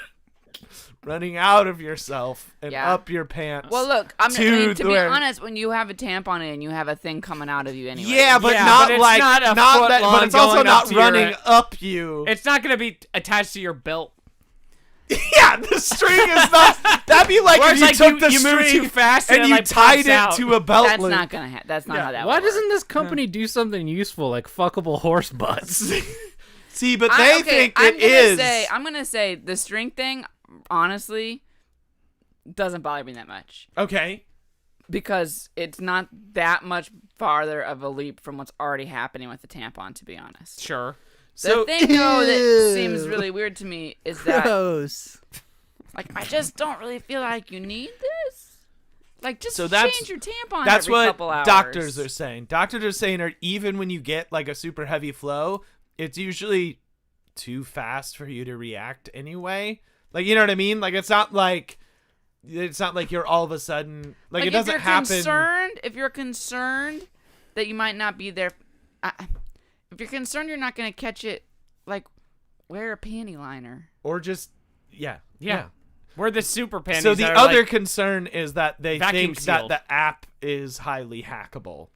running out of yourself and Yeah. up your pants. Well, look, to to be where- honest, when you have a tampon in, you have a thing coming out of you anyway. Yeah, but Yeah, not but it's like not a not foot that, long but it's also going up not to your- running up you. It's not gonna be attached to your belt. Yeah, the string is not. That'd be like Or if it's you like took the you move string too fast and and it, you like, tied pops it out. to a belt That's loop. not gonna. That's not how that Why works. doesn't this company do something useful like fuckable horse butts? See, but they think it is. I'm gonna say the string thing, honestly, doesn't bother me that much Okay. because it's not that much farther of a leap from what's already happening with the tampon. To be honest, Sure. So the thing though that seems really weird to me is that Gross. like I just don't really feel like you need this. Like just So that's- change your tampon that's every what couple hours. doctors are saying. Doctors are saying, or even when you get like a super heavy flow, it's usually too fast for you to react anyway. Like, you know what I mean? Like, it's not like you're all of a sudden like it if doesn't you're happen. If you're concerned that you might not be there, if you're concerned you're not going to catch it, like wear a panty liner. Or just yeah. We're the super panties. So the that are, other like, concern is that they vacuum think that sealed. the app is highly hackable.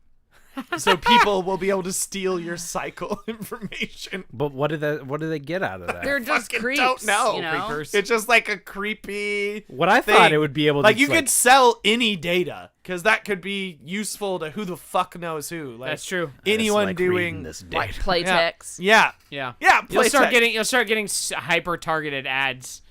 So people will be able to steal your cycle information. But what do they get out of that? They're just Fucking creeps. don't know. You know? Creepers. It's just like a creepy What I thing. thought it would be able to like you could sell any data because that could be useful to who the fuck knows who. Like That's true. anyone doing this Like data. Playtex. Yeah. Yeah. Play You'll start getting hyper targeted ads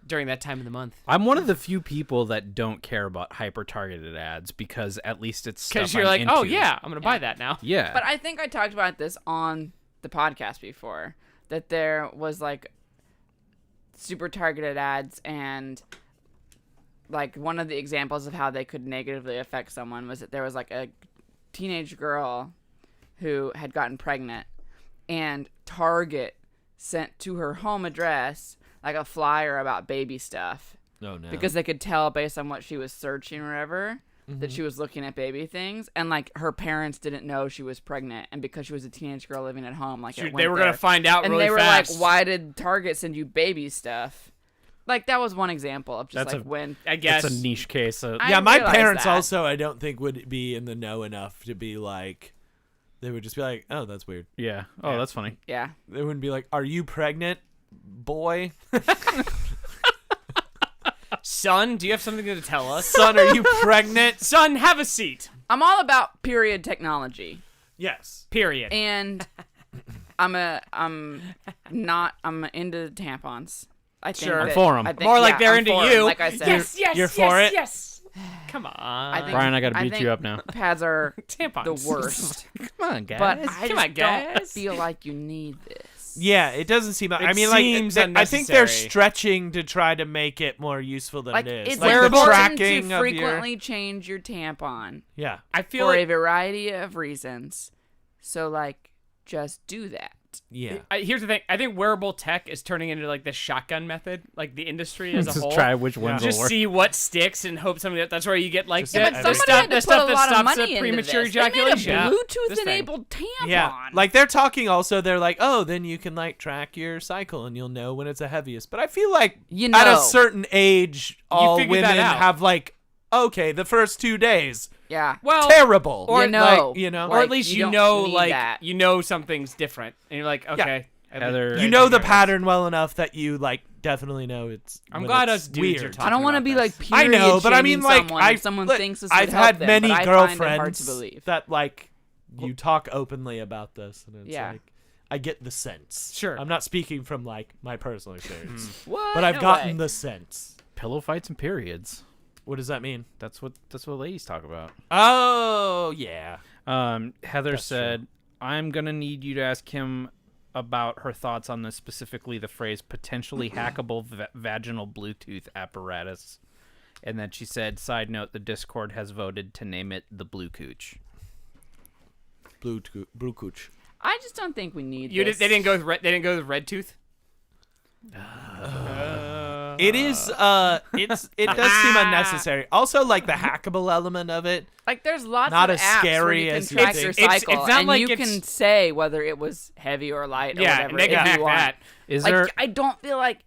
during that time of the month. I'm one of the few people that don't care about hyper-targeted ads because at least it's Because stuff you're I'm like, oh into. yeah, I'm gonna buy that now. Yeah. But I think I talked about this on the podcast before, that there was like super targeted ads, and like one of the examples of how they could negatively affect someone was that there was like a teenage girl who had gotten pregnant, and Target sent to her home address like a flyer about baby stuff. Oh no. Because they could tell based on what she was searching or whatever that she was looking at baby things, and like her parents didn't know she was pregnant, and because she was a teenage girl living at home, like They were gonna find out and really they were fast. like, "Why did Target send you baby stuff?" Like that was one example of just That's when I guess It's a niche case. I yeah, my realized parents that. also I don't think would be in the know enough to be like. They would just be like, "Oh, that's weird." yeah. Oh, Yeah. that's funny. yeah. They wouldn't be like, "Are you pregnant, boy? Son, do you have something to tell us? Son, are you pregnant?" Son, have a seat. I'm all about period technology, Yes. Period. and I'm into tampons. I think Sure. that- For 'em. I think- More like yeah, they're I'm into for 'em, you. Like I said, Yes, You're for it? Yes. Come on. I think- Brian, I gotta beat think you up now. pads are Tampons. the worst. Come on, guys. But I Come just on, guys. don't feel like you need this. Yeah, it doesn't seem. I It mean, like, seems I think they're unnecessary. stretching to try to make it more useful than Like it is. it's Like the important tracking to of frequently change your tampon Yeah. I feel for a like variety of reasons. So like, just do that. Yeah. here's the thing. I think wearable tech is turning into like the shotgun method, like the industry as a Just whole. try which ones Just will work. see what sticks and hope something. That's where you get like Just the, Yeah, the but stuff, somebody had to the put stuff a that lot of stops money the into premature this. They made a ejaculation. Bluetooth This thing. enabled tampon. Yeah, like they're talking also. They're like, oh, then you can like track your cycle and you'll know when it's the heaviest. But I feel like You at a know. certain age, all figured that women out. have like, okay, the first 2 days, Yeah. Well, terrible. or You know. like, you know, or Like, at least you you don't know, need like that. you know something's different, and you're like, okay. Heather- you know the pattern well enough that you like definitely know it's. I'm when glad it's us dudes weird. are talking I don't want to about be this. like I period know, but I mean, shaming like, someone if someone thinks this I've would help had them, many but I find it hard to girlfriends believe. that like you talk openly about this, and it's Yeah. like I get the sense. Sure. I'm not speaking from like my personal experience, What? but I've No gotten way. the sense. Pillow fights and periods. What does that mean? That's what ladies talk about. Oh yeah. Heather That's said, "I'm gonna need you to ask him about her thoughts on this, specifically the phrase potentially hackable vaginal Bluetooth apparatus." And then she said, "Side note: the Discord has voted to name it the Blue Cooch." Blue cooch. I just don't think we need You this. did, they didn't go with red. They didn't go with red tooth. It is. It does seem unnecessary. Also, like the hackable element of it. Like, there's lots Not of as apps scary where you can as you track think. your It's cycle, not and like you it's- can say whether it was heavy or light or Yeah, whatever and they if can you hack want. that. Is Like, there? I don't feel like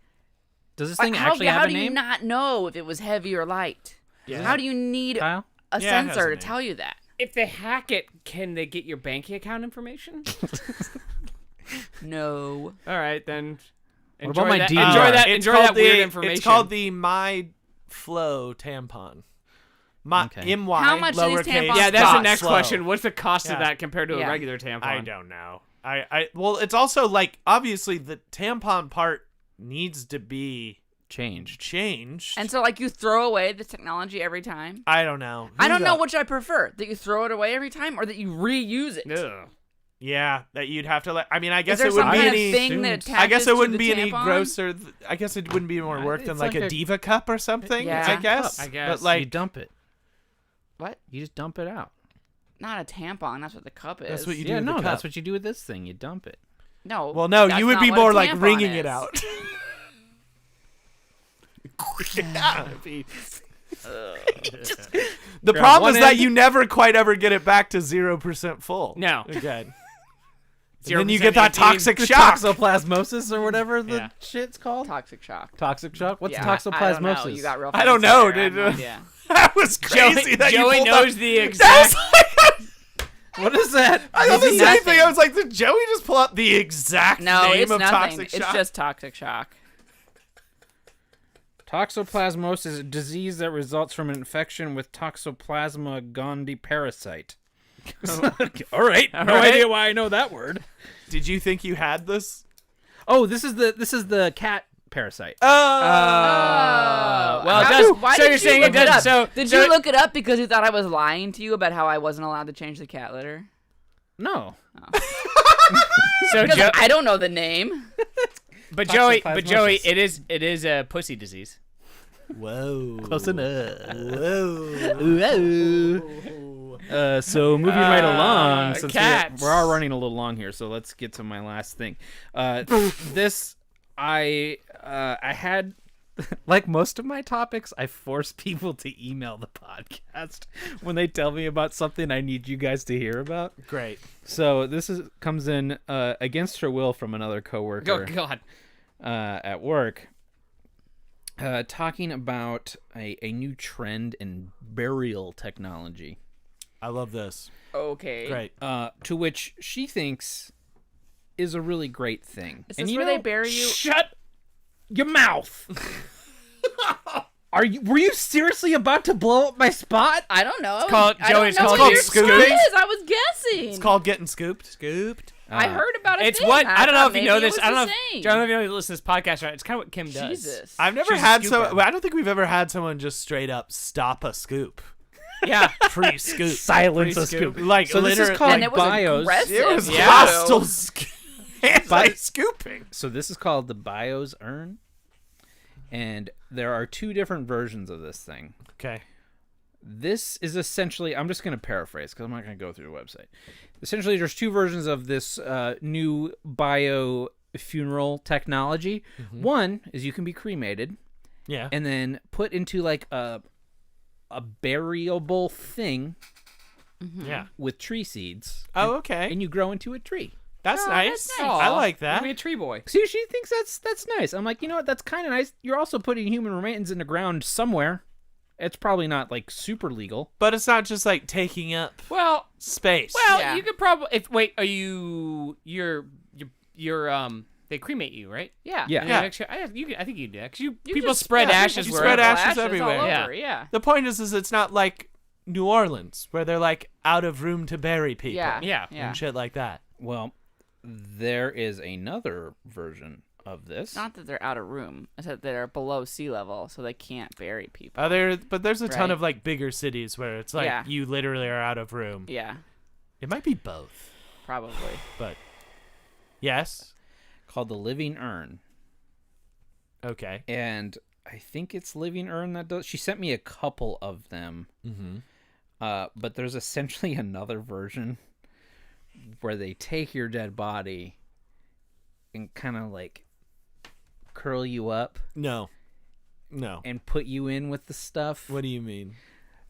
Does this like, thing how, actually have how a do you name? not know if it was heavy or light? Yeah. How do you need Kyle? a Yeah, it has sensor a to name. tell you that? If they hack it, can they get your bank account information? No. All right, then. What Enjoy about my that, DVR? Enjoy that. It's Enjoy called that weird the- information. It's called the My Flow tampon. Okay. MY. How much do these lowercase tampons Yeah, that's the dot next slow. question. What's the cost of Yeah. that compared to a Yeah. regular tampon? I don't know. Well, it's also like obviously the tampon part needs to be Changed. changed. And so, like, you throw away the technology every time? I don't know. I don't know Who which I prefer. That you throw it away every time or that you reuse it? Ugh. Yeah, that you'd have to like. I mean, I Is guess there it some wouldn't be kind any. of thing that attaches I guess it to wouldn't the be any tampon? grosser. I guess it wouldn't be more work It's than like like a a- diva cup or something. Yeah. I guess. I guess. But you like, dump it. What? You just dump it out. Not a tampon. That's what the cup is. That's what you do Yeah, with the no, cup. that's what you do with this thing. You dump it. No. Well, no, that's you would not be what a more like tampon wringing is. it out. Yeah, it'd be- the Grab problem one is that end. you never quite ever get it back to 0% full. No. Again. And then you 0% get that 18. toxic shock. Toxoplasmosis or whatever the Yeah. shit's called. Toxic shock. Toxic shock? What's Yeah, toxoplasmosis? I don't know. You got real I don't fancy know, there. I have dude. no idea. That was crazy. that you Joey pulled knows up. the That exact. was like, What is that? I thought the It's same nothing. thing. I was like, did Joey just pull up the exact No, name it's of nothing. toxic It's shock? just toxic shock. Toxoplasmosis is a disease that results from an infection with Toxoplasma gondii parasite. All right. No right. idea why I know that word. Did you think you had this? Oh, this is the cat parasite. Oh. well, it How does. did- why So did you're you saying look it does. up? So Did so you look it up because you thought I was lying to you about how I wasn't allowed to change the cat litter? No. So Because Joe, I don't know the name. but Joey, Toxoplasmosis. it is a pussy disease. Whoa. Close enough. Whoa. Whoa. So moving right along, since cats. we're all running a little long here, so let's get to my last thing. This I had. Like most of my topics, I force people to email the podcast when they tell me about something I need you guys to hear about. Great. So this comes in against her will from another coworker Oh God. at work, talking about a new trend in burial technology. I love this. Okay. Great. To which she thinks is a really great thing. Is And this you where know, they bury you? Shut your mouth. Were you seriously about to blow up my spot? I don't know. Joey, it's called what your scooping. scoop is. I was guessing. It's called getting scooped. Scooped. I heard about it. It's what I don't know if you know this. I don't know. If, I don't know if you know if you listen to this podcast. Right? It's kind of what Kim does. Jesus. I've never She's a had scooper. I don't think we've ever had someone just straight up stop a scoop. Yeah. Pre-scoop. Silence a Pre-scoop. scoop. Like, so this is literally- called And it was bios. aggressive. It was Yeah. hostile anti-scooping. So this is called the bios urn, and there are two different versions of this thing. Okay. This is essentially, I'm just going to paraphrase because I'm not going to go through the website. Essentially, there's two versions of this new bio funeral technology. One is you can be cremated Yeah. and then put into like a buriable thing Yeah. with tree seeds, Oh, okay. and you grow into a tree. That's nice. that's nice. I like Let that. me a tree boy. See, she thinks that's nice. I'm like, you know what? That's kind of nice. You're also putting human remains in the ground somewhere. It's probably not like super legal. But it's not just like taking up Well, space. Yeah. you could probably are you they cremate you, right? Yeah. Yeah. And actually, I think you do. Because You people just- spread yeah, ashes you where spread Sprinkle ashes everywhere. all Yeah. over, yeah. The point is it's not like New Orleans where they're like out of room to bury people. Yeah. Yeah. Yeah. And shit like that. Well, there is another version of this. Not that they're out of room. It's that they're below sea level, so they can't bury people. But there's a ton Right. of like bigger cities where it's like Yeah. you literally are out of room. Yeah. It might be both, Probably. but yes. Called the living urn, Okay. and I think it's living urn that does. She sent me a couple of them, but there's essentially another version where they take your dead body and kind of like curl you up No. and put you in with the stuff. What do you mean?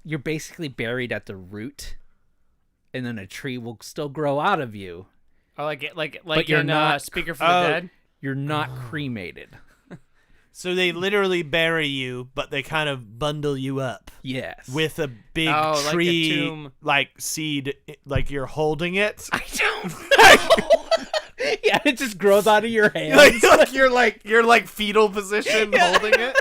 You're basically buried at the root, and then a tree will still grow out of you. Or like But you're in not- Speaker for the Dead. You're not cremated. So they literally bury you, but they kind of bundle you up Yes. with a big Oh, like a tree, tomb. like seed, like you're holding it. I don't know. Yeah, it just grows out of your hands. you're like fetal position holding it.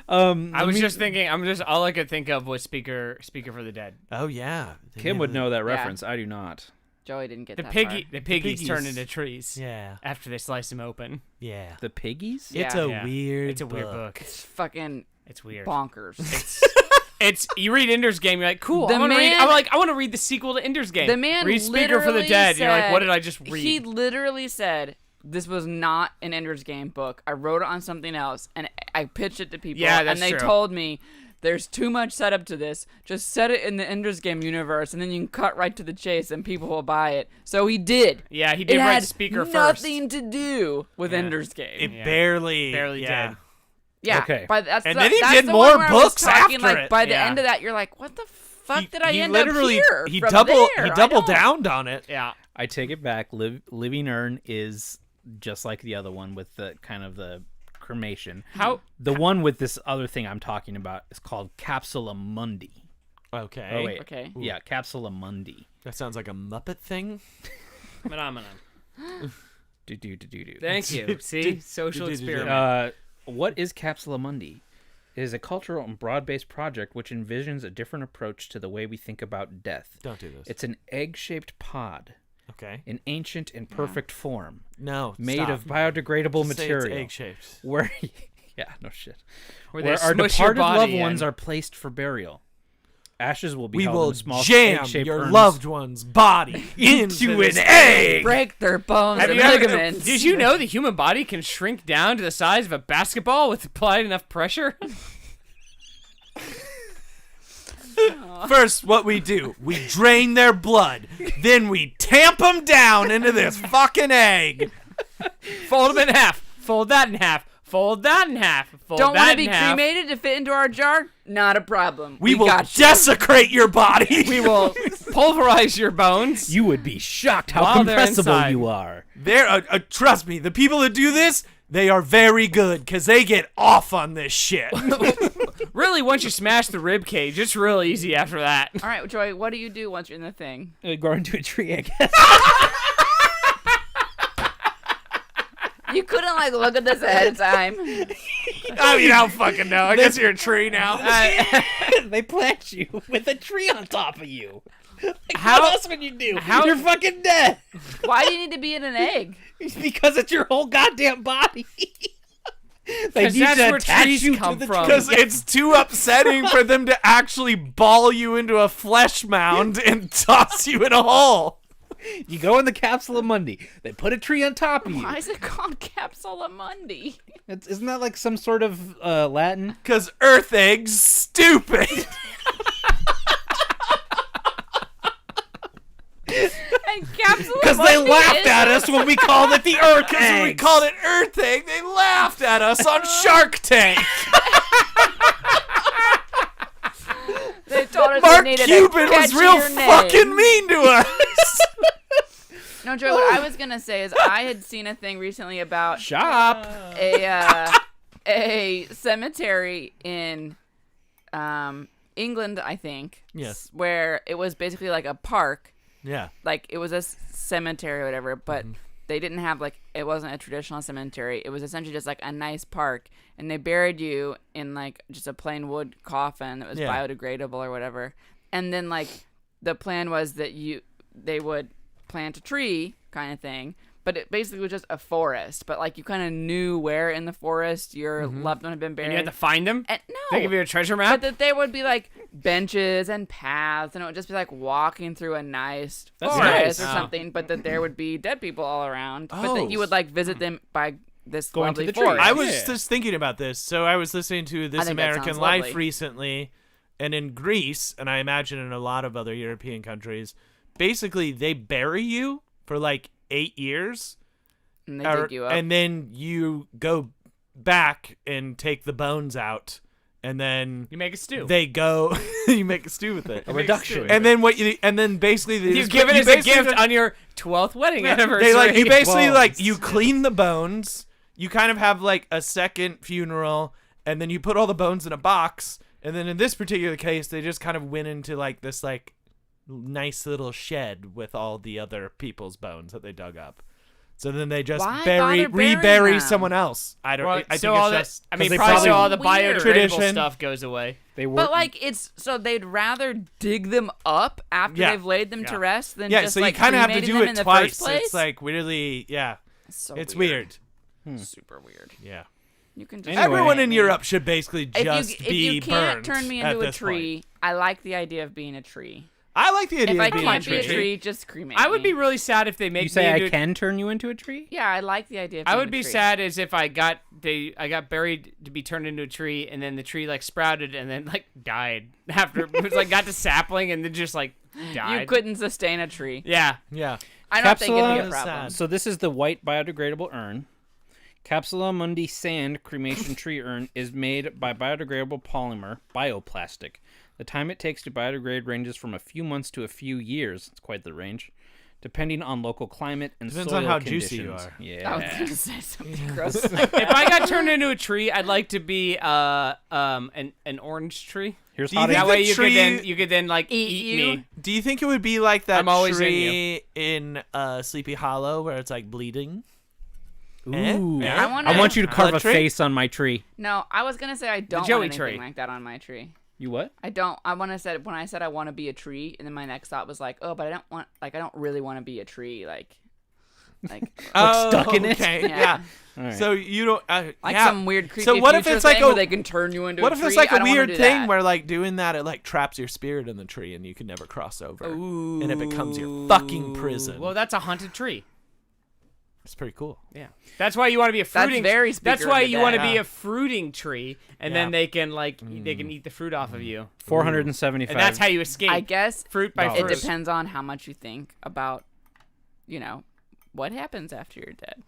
I was just thinking. All I could think of was Speaker for the Dead. Oh yeah, Kim would know that reference. I do not. Joey didn't get The that piggies piggies. turn into trees. Yeah, After they slice them open. yeah. The piggies? Yeah. It's a Yeah. weird. It's a weird book. It's fucking It's weird. bonkers. It's you read Ender's Game, you're like, cool. The I want to read. man- I'm like, I want to read the sequel to Ender's Game. The man read Speaker for the literally Dead. You're like, what said- did I just read? He literally said, "This was not an Ender's Game book. I wrote it on something else, and I pitched it to people. Yeah, that's and they true. told me." There's too much setup to this. Just set it in the Ender's Game universe, and then you can cut right to the chase, and people will buy it. So he did. Yeah, he did It write had Speaker nothing to do with Ender's Game. It Yeah. barely did. Yeah. Okay. But that's And the, then he that's did the more one where I was books talking, after like, it. By the Yeah. end of that, you're like, what the fuck did I he end literally, up here? He from doubled. there? He I doubled don't- down on it. Yeah. I take it back. Living urn is just like the other one with the kind of the cremation. How? The one with this other thing I'm talking about is called Capsula Mundi. Okay. Oh, wait. Okay. Yeah, Capsula Mundi. That sounds like a Muppet thing. Phenomenon. Do. Thank you. See, social experiment. What is Capsula Mundi? It is a cultural and broad-based project which envisions a different approach to the way we think about death. Don't do this. It's an egg-shaped pod, Okay. an ancient and perfect form, No. made stop. of biodegradable Just say material. It's egg shaped. Where, yeah, no shit. Where Where they our smush your departed loved body ones in. are placed for burial. Ashes will be We held will in small jam egg-shaped your urns. loved one's body into an egg. Break their bones Have and you ever- ligaments. did you know the human body can shrink down to the size of a basketball with applied enough pressure? First, what we do, we drain their blood. Then we tamp them down into this fucking egg. Fold them in half. Fold that in half. Fold that in half. Fold Don't that want to in be half. cremated to fit into our jar? Not a problem. We will got you. desecrate your body. We will pulverize your bones. You would be shocked how While they're compressible inside. you are. Trust me, the people that do this, they are very good because they get off on this shit. Really, once you smash the rib cage, it's real easy after that. All right, Joy, what do you do once you're in the thing? Grow into a tree, I guess. You couldn't, like, look at this ahead of time. I mean, I don't fucking know. I guess you're a tree now. They plant you with a tree on top of you. Like, How- what else would you do? how- You're fucking dead. Why do you need to be in an egg? Because it's your whole goddamn body. They 'Cause need that's to where attach trees you to come the from. Because it's too upsetting for them to actually ball you into a flesh mound and toss you in a hole. You go in the capsule of Mundi. They put a tree on top of you. Why is it called Capsula Mundi? Isn't that like some sort of Latin? Because Earth eggs stupid. And Capsula Because they Mundi laughed is- at us when we called it the Earth Because when we eggs. called it Earth egg, they laughed at us on Shark Tank. They told us Mark we needed Cuban a was real catchier name. fucking mean to us. No, Joy, what I was going to say is I had seen a thing recently about Shop. a cemetery in England, I think. Yes. Where it was basically like a park. Yeah. Like it was a cemetery or whatever, but Mm-hmm. they didn't have like it wasn't a traditional cemetery. It was essentially just like a nice park, and they buried you in like just a plain wood coffin that was Yeah. biodegradable or whatever. And then like the plan was that they would plant a tree kind of thing, but it basically was just a forest. But like you kind of knew where in the forest your loved one had been buried. And you had to find them? And They no, give you a treasure but map? that there would be like benches and paths, and it would just be like walking through a nice That's forest nice. or Oh. something. But that there would be dead people all around. But Oh. that you would like visit them by this Going to lovely the tree. forest. I was Yeah. just thinking about this. So I was listening to This think that American sounds Life lovely. recently, and in Greece, and I imagine in a lot of other European countries, basically they bury you for like 8 years, and they dig you up. and then you go back and take the bones out, and then You make a stew. they go. You make a stew with it. A reduction. And then and then basically they You just give put- it as a basically gift on your 12th wedding Yeah, anniversary. you basically Bones. you clean the bones. You kind of have like a second funeral, and then you put all the bones in a box. And then in this particular case, they just kind of went into like this like nice little shed with all the other people's bones that they dug up. So then they just Why bother burying rebury them? someone else. I don't. Well, I so think all it's the, just. I mean, they probably so probably- all the Weird. biodegradable Tradition. stuff goes away. They were. But like it's so they'd rather dig them up after Yeah. they've laid them to Yeah. rest than Yeah, just so like you kind of have to cremating do them it in the twice. first place. It's like really, yeah, so it's weird. Super weird. Yeah. You can just Anyway. Everyone in Europe should basically if just you, be if you can't burned turn me at into a this tree, point. I like the idea of being a tree. I like the idea If I of being can't a be a tree. tree, just cremate I would me. be really sad if they make You say me I into can turn you into a tree? Yeah, I like the idea of I being would a be tree. sad as if I got buried to be turned into a tree, and then the tree like sprouted and then like died after it was like got to sapling and then just like died. You couldn't sustain a tree. Yeah. Yeah. I don't think it'd be Capsula- a problem. So this is the white biodegradable urn. Capsula Mundi sand cremation tree urn is made by biodegradable polymer, bioplastic. The time it takes to biodegrade ranges from a few months to a few years. It's quite the range, depending on local climate and Depends soil on how conditions. juicy you are. Yeah. I was gonna say something gross. If I got turned into a tree, I'd like to be an orange tree. Here's Do you how think That to way the you could then like Eat eat you? me. Do you think it would be like that I'm always in tree in Sleepy Hollow where it's like bleeding? Ooh. Eh? I I want you to carve Blood a tree? face on my tree. No, I was gonna say I don't Joey want anything tree. like that on my tree. You what? I don't. I want to say when I said I want to be a tree, and then my next thought was like, oh, but I don't want. Like, I don't really want to be a tree. Like, stuck in it? Okay. Yeah. Yeah. All right. So you don't like yeah. some weird creepy So what if future it's like thing a where they can turn you into what a if tree? it's like I a don't wanna weird do thing that. where like doing that it like traps your spirit in the tree and you can never cross over Ooh. and it becomes your fucking prison. Well, that's a haunted tree. It's pretty cool. Yeah, that's why you want to be a fruiting. very That's speaker why of the you day. want to be a fruiting tree, and then Yeah. they can they can eat the fruit off of you, 475. and that's how you escape. I guess fruit by Dollars. fruit. it depends on how much you think about, what happens after you're dead.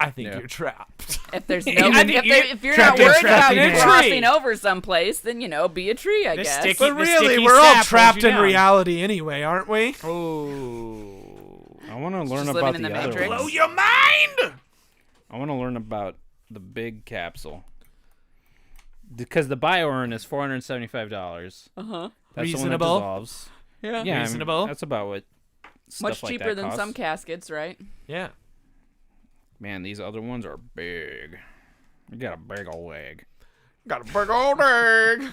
I think Yeah. you're trapped. If there's no, I think if you're trapped not in- worried trapped about in a tree. crossing over someplace, then be a tree. I The guess. sticky- But the really, sticky we're all sap holds trapped you in down. reality anyway, aren't we? Oh. I want to learn just about living in the the other Matrix. one. Blow your mind! I want to learn about the big capsule. Because the bio-urn is $475. Uh huh. That's the one Reasonable. that dissolves. Yeah. Yeah, I mean, Reasonable. that's about what stuff Much like cheaper that than costs. some caskets, right? Yeah. Man, these other ones are big. You got a big old egg. Got a big old egg.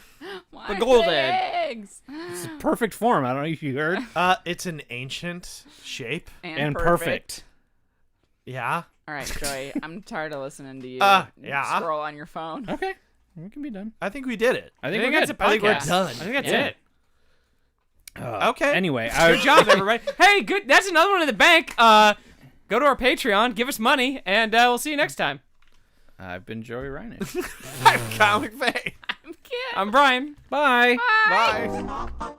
Why gold say egg. eggs? It's a perfect form. I don't know if you heard. It's an ancient shape. And perfect. Yeah. All right, Joey. I'm tired of listening to you. Yeah. Scroll on your phone. Okay. We can be done. I think we did it. I I think think we're that's good. a I think we're podcast. done. I think that's Yeah. it. Okay. Anyway, Good job, everybody. Hey, good. That's another one in the bank. Go to our Patreon, give us money, and we'll see you next time. I've been Joey Reinick. I'm Comic Faye. I'm kidding. I'm Brian. Bye. Bye.